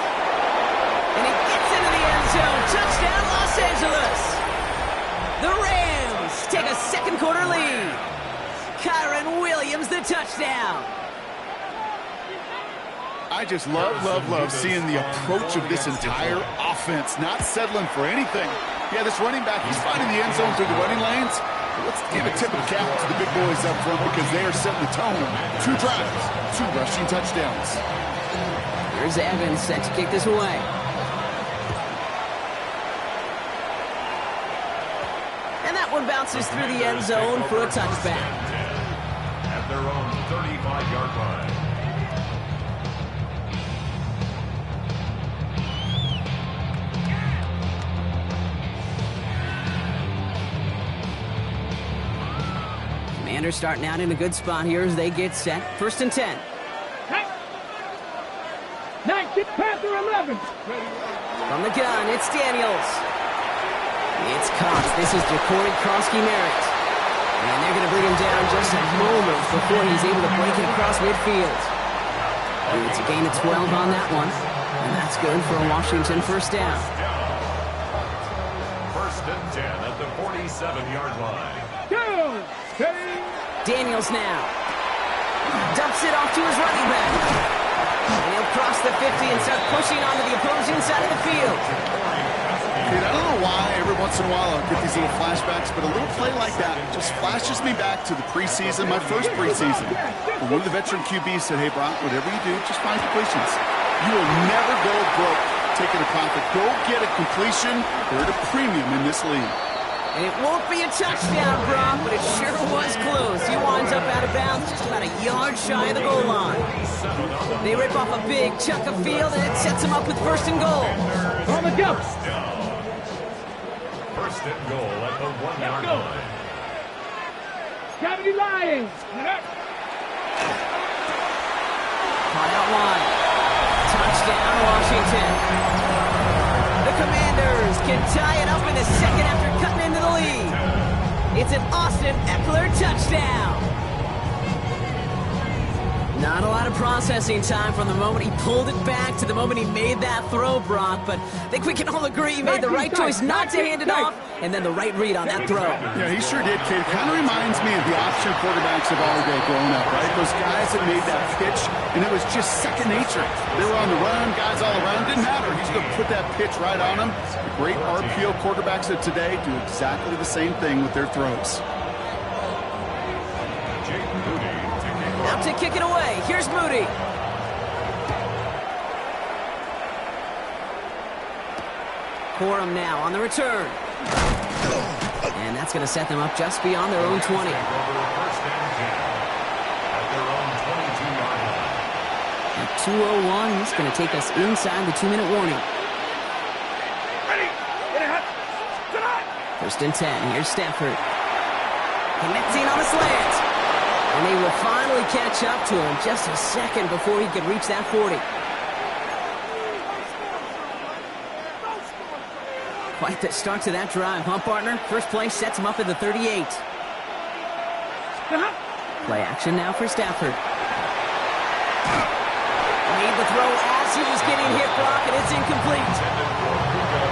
And he gets into the end zone. Touchdown, Los Angeles. The Rams take a 2nd quarter lead. Kyron Williams, the touchdown. I just love seeing the approach of this entire offense, not settling for anything. Yeah, this running back, he's finding the end zone through the running lanes. Let's give a tip of the cap to the big boys up front because they are setting the tone. 2 drives, 2 rushing touchdowns. Here's Evans set to kick this away. And that one bounces through the end zone for a touchback. At their own 35-yard line. Commanders starting out in a good spot here as they get set. 1st and 10. 19 Panther 11. From the gun, it's Daniels. It's Cox. This is Jacory Krosky-Merritt. And they're going to bring him down just a moment before he's able to break it across midfield. It's a gain of 12 on that one. And that's good for a Washington 1st down. 1st and 10 at the 47-yard line. Daniels now. Dumps it off to his running back. And he'll cross the 50 and start pushing onto the opposing side of the field. Dude, I don't know why every once in a while I'll get these little flashbacks, but a little play like that just flashes me back to the preseason, my first preseason. When one of the veteran QBs said, hey, Brock, whatever you do, just find completions. You will never go broke taking a profit. Go get a completion. They're at a premium in this league. And it won't be a touchdown, Brock, but it sure was close. He winds up out of bounds just about a yard shy of the goal line. They rip off a big chunk of field, and it sets them up with 1st and goal. On the go. 1st and goal at the 1-yard line. Gravity Lions. Caught out wide. Touchdown, Washington. The Commanders can tie it up in the 2nd after cutting into the lead. It's an Austin Eckler touchdown. Not a lot of processing time from the moment he pulled it back to the moment he made that throw, Brock. But I think we can all agree he made the right choice not to hand it off, and then the right read on that throw. Yeah, he sure did, kid. Kind of reminds me of the option quarterbacks of our day growing up, right? Those guys that made that pitch, and it was just second nature. They were on the run, guys all around. Didn't matter. He's going to put that pitch right on them. The great RPO quarterbacks of today do exactly the same thing with their throws. Out to kick it away. Here's Moody. Corum now on the return. And that's going to set them up just beyond their own 20. At 2:01, he's going to take us inside the 2-minute warning. 1st and 10. Here's Stafford. Connecting on the slant. And they will finally catch up to him just a second before he could reach that 40. Quite the start to that drive, huh, partner? First play sets him up at the 38. Play action now for Stafford. Made the throw as he was getting hit, Brock, and it's incomplete.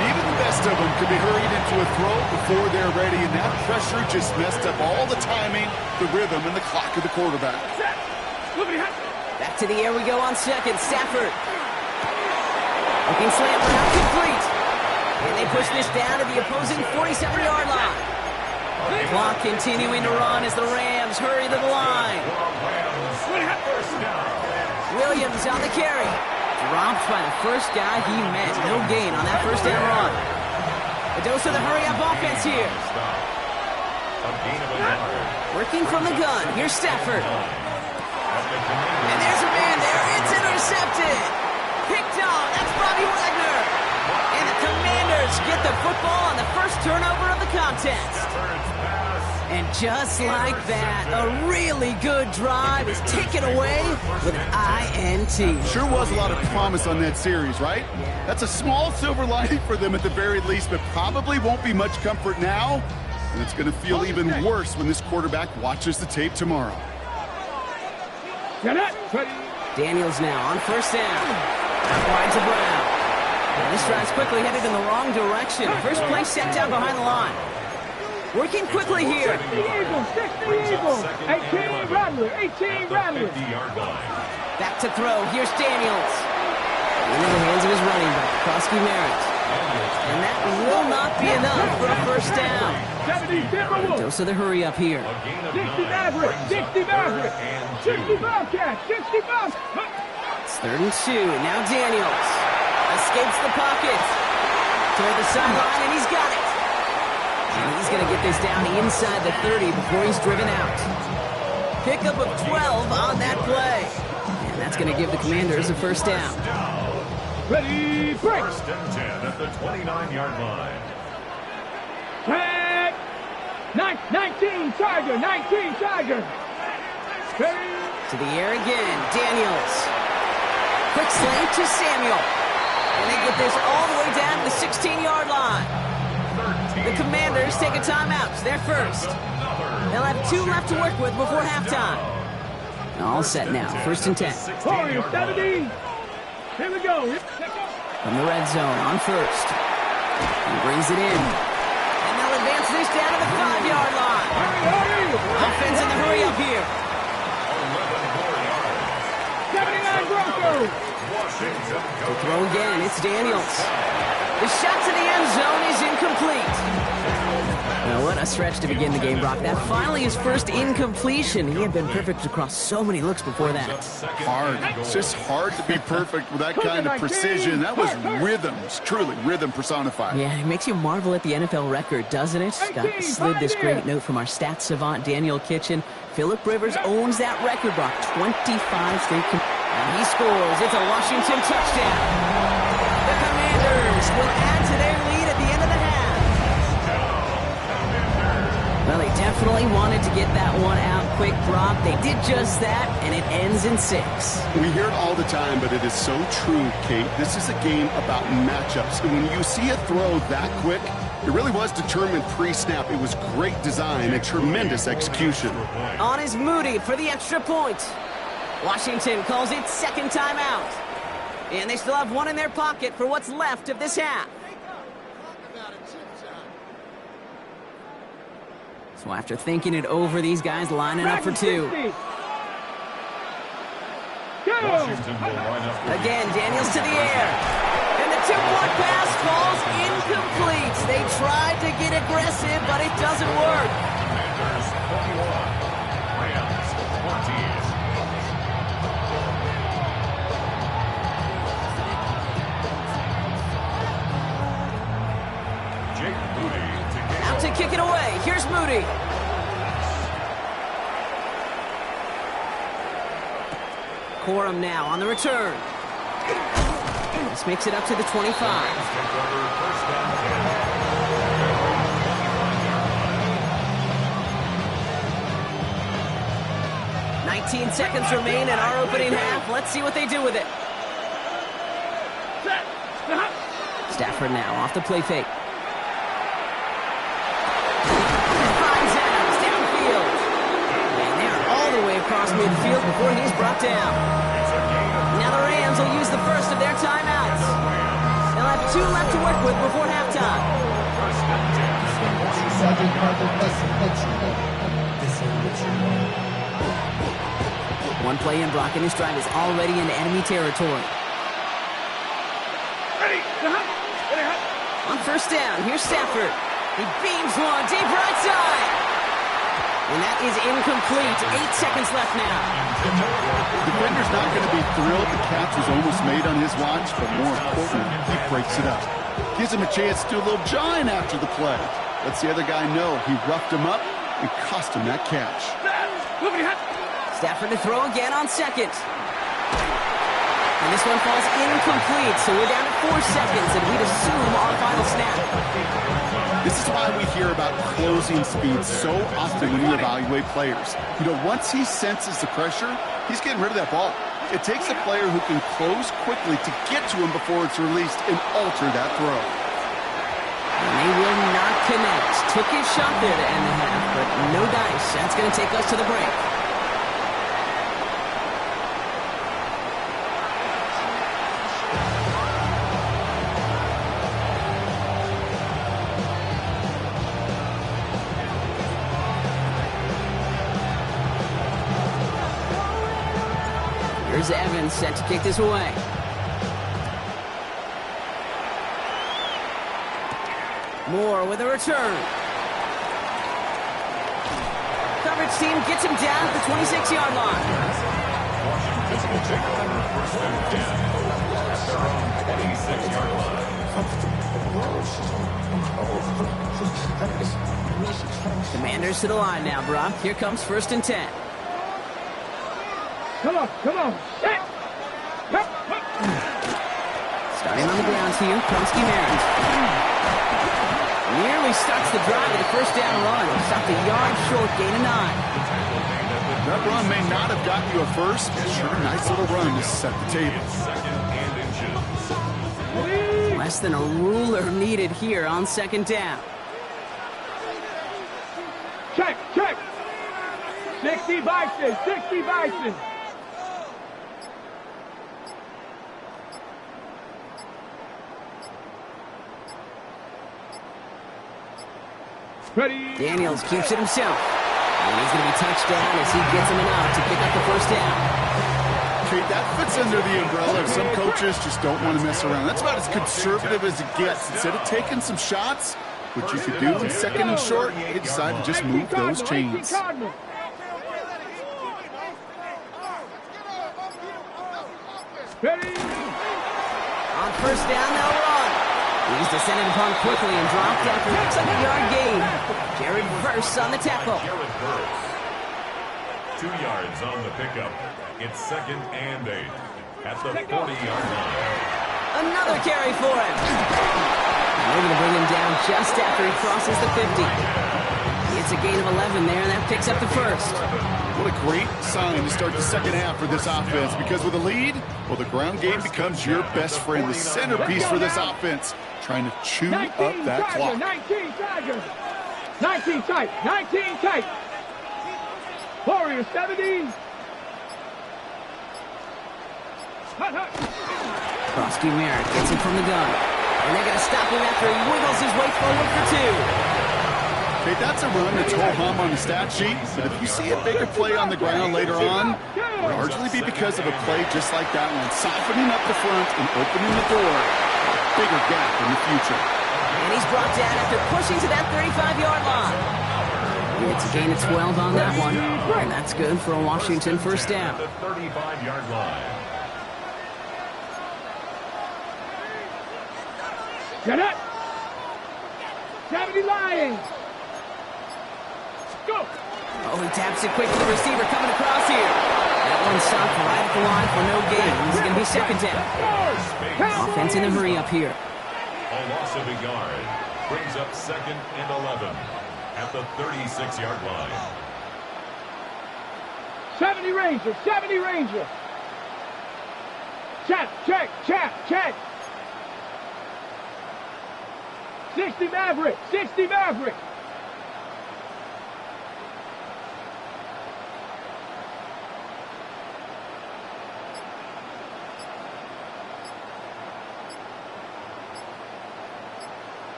Even the best of them could be hurried into a throw before they're ready, and that pressure just messed up all the timing, the rhythm, and the clock of the quarterback. Back to the air we go on 2nd. Stafford. Looking slant, but not complete. And they push this down to the opposing 47-yard line. Clock continuing to run as the Rams hurry to the line. Williams on the carry. Dropped by the first guy he met. No gain on that 1st down run. A dose of the hurry-up offense here. Working from the gun. Here's Stafford. And there's a man there. It's intercepted. Picked off. That's Bobby Wagner. And the Commanders get the football on the first turnover of the contest. And just like that, a really good drive is taken away with an INT. Sure was a lot of promise on that series, right? That's a small silver lining for them at the very least, but probably won't be much comfort now. And it's going to feel even worse when this quarterback watches the tape tomorrow. Daniels now on 1st down. Wide to Brown. And this drive's quickly headed in the wrong direction. First play set down behind the line. Working quickly here. 6 the Eagles. 18 Rattler. Back to throw. Here's Daniels. Into the hands of his running back, Krosky-Merritt. And that will not be enough for a 1st down. Dose of the hurry up here. 60 Maverick. 60 Bobcat. 60 Bobcat. It's 3rd and 2. And now Daniels escapes the pocket. Toward the sideline, and he's got it. And he's going to get this down inside the 30 before he's driven out. Pickup of 12 on that play. And that's going to give the Commanders a 1st down. Ready, break. 1st and 10 at the 29-yard line. 19 19 Tiger, 19 Tiger. To the air again, Daniels. Quick slant to Samuel. And they get this all the way down to the 16-yard line. The Commanders take a timeout. They're first. They'll have 2 left to work with before halftime. All set now. 1st and 10. Warriors 70. Here we go. From the red zone on 1st. He brings it in. And they'll advance this down to the 5-yard line. Offense in the hurry up here. 79 Broncos. To throw again, it's Daniels. The shot to the end zone is incomplete. Now, what a stretch to begin the game, Brock. That finally his first incompletion. He had been perfect across so many looks before that. Hard. It's just hard to be perfect with that kind of precision. That was rhythm. It's truly rhythm personified. Yeah, it makes you marvel at the NFL record, doesn't it? Slid this great note from our stats savant, Daniel Kitchen. Phillip Rivers owns that record, Brock. 25 straight. And he scores. It's a Washington touchdown. The Commanders will add to their lead at the end of the half. Well, they definitely wanted to get that one out quick, Brock. They did just that, and it ends in 6. We hear it all the time, but it is so true, Kate. This is a game about matchups. And when you see a throw that quick, it really was determined pre-snap. It was great design and tremendous execution. On is Moody for the extra point. Washington calls it 2nd timeout. And they still have 1 in their pocket for what's left of this half. So after thinking it over, these guys lining up for 2. Again, Daniels to the air. And the 2-point pass falls incomplete. They tried to get aggressive, but it doesn't work. Out to kick it away. Here's Moody. Corum now on the return. This makes it up to the 25. 19 seconds remain in our opening half. Let's see what they do with it. Stafford now off the play fake. Finds Adams downfield. And they're all the way across midfield before he's brought down. Now the Rams will use the first of their timeouts. They'll have 2 left to work with before halftime. One play in, Brock, and his drive is already into enemy territory. On 1st down, here's Stafford. He beams one deep right side. And that is incomplete. 8 seconds left now. The defender's not going to be thrilled the catch was almost made on his watch, but more importantly, he breaks it up. Gives him a chance to do a little jawing after the play. Lets the other guy know he roughed him up and cost him that catch. Stafford to throw again on 2nd. And this one falls incomplete, so we're down to 4 seconds, and we'd assume our final snap. This is why we hear about closing speed so often when you evaluate players. You know, once he senses the pressure, he's getting rid of that ball. It takes a player who can close quickly to get to him before it's released and alter that throw. And they will not connect. Took his shot there to end the half, but no dice. That's going to take us to the break. Here's Evans set to kick this away. Moore with a return. Coverage team gets him down at the 26-yard line. Commanders to the line now, Brock. Here comes 1st and 10. Come on. Starting on the ground here, Krumsky Merritt. Nearly starts the drive with a first down run. Stopped a yard short, gain of 9. That run may not have gotten you a first, but sure, nice little run to set the table. Less than a ruler needed here on second down. Check, check. 60 Bison, 60 Bison. Ready. Daniels keeps it himself. And he's going to be touched down as he gets him enough to pick up the first down. Okay, that fits under the umbrella. Some coaches just don't want to mess around. That's about as conservative as it gets. Instead of taking some shots, which you could do in second and short, they decide to just move those chains. Ready. On first down, they'll run. He's descended upon quickly and dropped after a 6-yard gain. Jared Verse on the tackle. 2 yards on the pickup. It's 2nd and 8 at the 40-yard line. Another carry for him. They're going to bring him down just after he crosses the 50. It's a gain of 11 there, and that picks up the first. What a great sign to start the second half for this offense, because with a lead, well, the ground game becomes your best friend, the centerpiece for this offense, trying to chew up that clock. 19 Tigers. 19 tight, 19 tight. Warriors 70. Krosky Merritt gets him from the gun. And they're going to stop him after he wiggles his way forward for 2. Okay, that's a run that's ho-hum on the stat sheet, but if you see a bigger play on the ground later on, it'll largely be because of a play just like that one, softening up the front and opening the door. Bigger gap in the future. And he's brought down after pushing to that 35-yard line. It's a gain of 12 on that one, and that's good for a Washington first down. The 35-yard line. Get it. 70 Lions. Go. Oh, he taps it quick to the receiver coming across here. That one stopped right at the line for no gain. This is going to be second down. Offense in a hurry up here. A loss of a yard brings up 2nd and 11 at the 36-yard line. 70 Ranger, 70 Ranger. Check, check, check, check. 60 Maverick, 60 Maverick.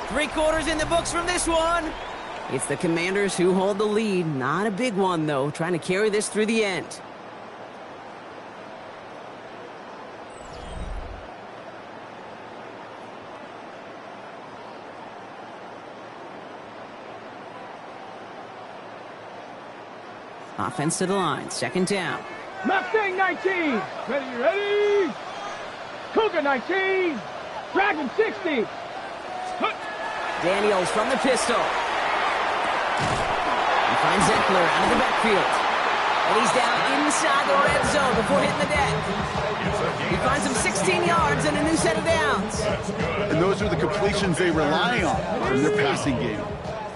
Three-quarters in the books from this one. It's the Commanders who hold the lead. Not a big one, though, trying to carry this through the end. Offense to the line, second down. Mustang 19. Ready, ready. Cougar 19. Dragon 60. Daniels from the pistol. He finds Eckler out of the backfield. And he's down inside the red zone before hitting the deck. He finds him 16 yards and a new set of downs. And those are the completions they rely on in their passing game.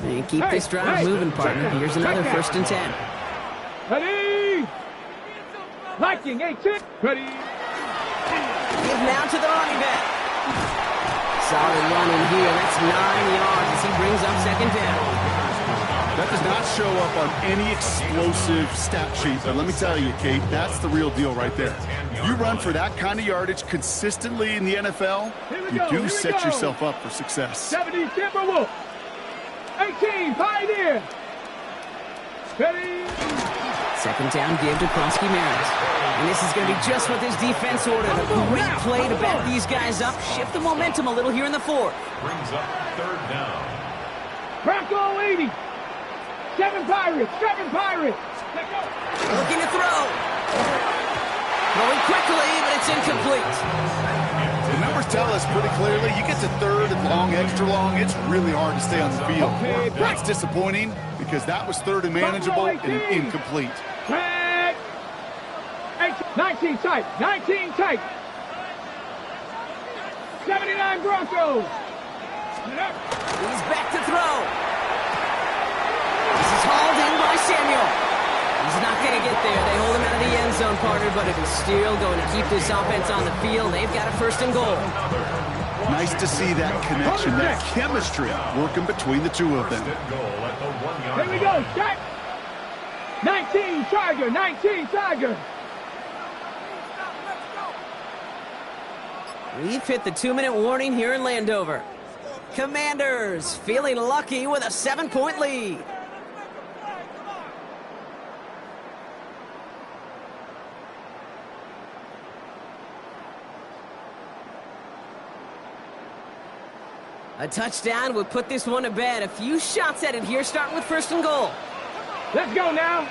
And keep this drive moving, partner. Here's another 1st and 10. Ready. Viking 18. Ready. Give now to the running back. Solid run in here. That's 9 yards as he brings up second down. That does not show up on any explosive stat sheet, but let me tell you, Kate, that's the real deal right there. You run for that kind of yardage consistently in the NFL, you do set yourself up for success. 70 Timberwolf. 18 Pioneer. Ready. Second down give to Krosky Merritt. And this is going to be just what this defense ordered. A great play to back these guys up. Shift the momentum a little here in the 4th. Brings up 3rd down. Bronco 80. 7 Pirates. 7 Pirates. Looking to throw. Going quickly, but it's incomplete. The numbers tell us pretty clearly, you get to 3rd and long, extra long, it's really hard to stay on the field. That's disappointing because that was 3rd and manageable and incomplete. 19 tight. 19 tight. 79 Broncos. He's back to throw. This is hauled in by Samuel. He's not going to get there. They hold him out of the end zone, partner, but it is still going to keep this offense on the field. They've got a first and goal. Nice to see that connection, that chemistry working between the two of them. Here we go, set. 19 Tiger, 19 Tiger. We've hit the 2-minute warning here in Landover. Commanders feeling lucky with a 7-point lead. A touchdown would put this one to bed. A few shots at it here, starting with first and goal. Let's go now.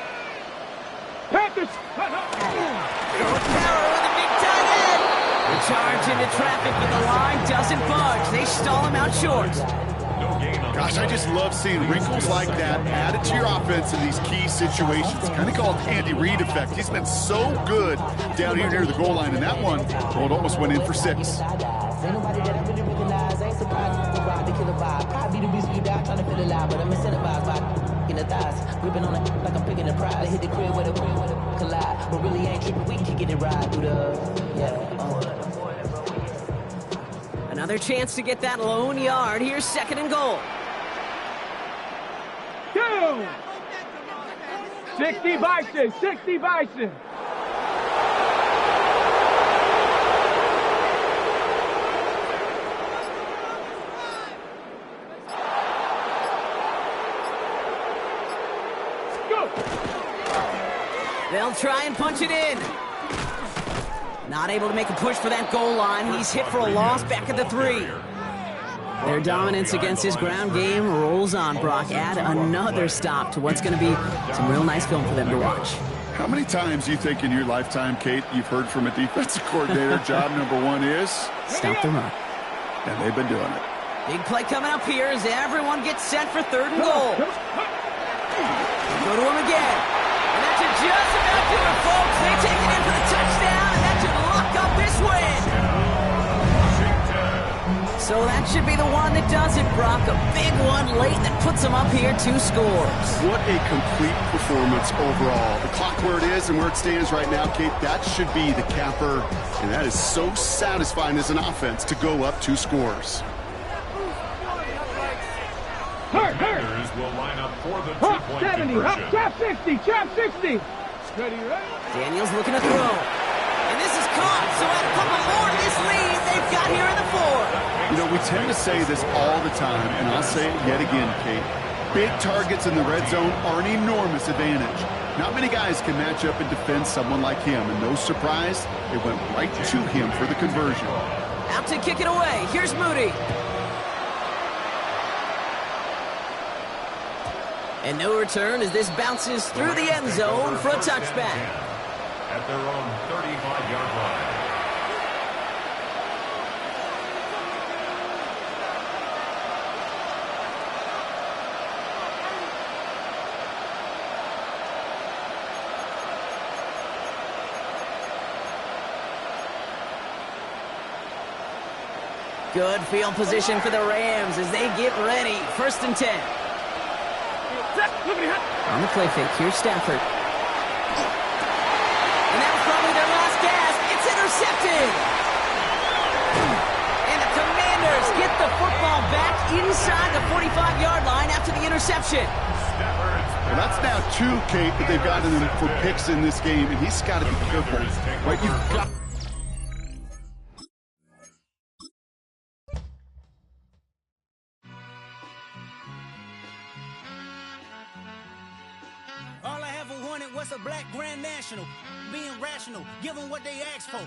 Panthers. Power with a big tight end. The charge into traffic, but the line doesn't budge. They stall him out short. Gosh, I just love seeing wrinkles like that added to your offense in these key situations. Kind of called the Andy Reid effect. He's been so good down here near the goal line, and that one, well, it almost went in for 6. Probably the reason you die trying to feel alive, but I'm incentivized by in the thighs. Gripping on it like I'm picking a pride. I hit the crib with a collide, but really ain't tripping. We can get it right through the Another chance to get that lone yard. Here's second and goal. Go! 60 Bison, 60 Bison. They'll try and punch it in. Not able to make a push for that goal line. He's hit for a loss back at the 3. Their dominance against his ground game rolls on, Brock. Add another stop to what's going to be some real nice film for them to watch. How many times do you think in your lifetime, Kate, you've heard from a defensive coordinator, job number 1 is? Stop the run. And they've been doing it. Big play coming up here as everyone gets set for third and goal. Go to him again. And that should just about do it, folks. They take it in for the touchdown, and that should lock up this win. So that should be the one that does it, Brock. A big one late that puts them up here 2 scores. What a complete performance overall. The clock where it is and where it stands right now, Kate, that should be the capper. And that is so satisfying as an offense to go up 2 scores. Commanders will line up for the 2-point 70, conversion. trap 60, trap 60. Ready, right? Daniels looking to throw. And this is caught, so add a couple more to this lead they've got here in the 4. You know, we tend to say this all the time, and I'll say it yet again, Kate. Big targets in the red zone are an enormous advantage. Not many guys can match up and defend someone like him, and no surprise, it went right to him for the conversion. Out to kick it away. Here's Moody. And no return as this bounces through the end zone for a touchback. At their own 35-yard line. Good field position for the Rams as they get ready. 1st and 10. On the play fake, here's Stafford. And that was probably their last gasp. It's intercepted. And the Commanders get the football back inside the 45-yard line after the interception. Well, that's now 2, Kate, that they've gotten him for picks in this game, and he's got to be careful. Right, you've got... All I ever wanted was a black Grand National. Being rational, give them what they asked for.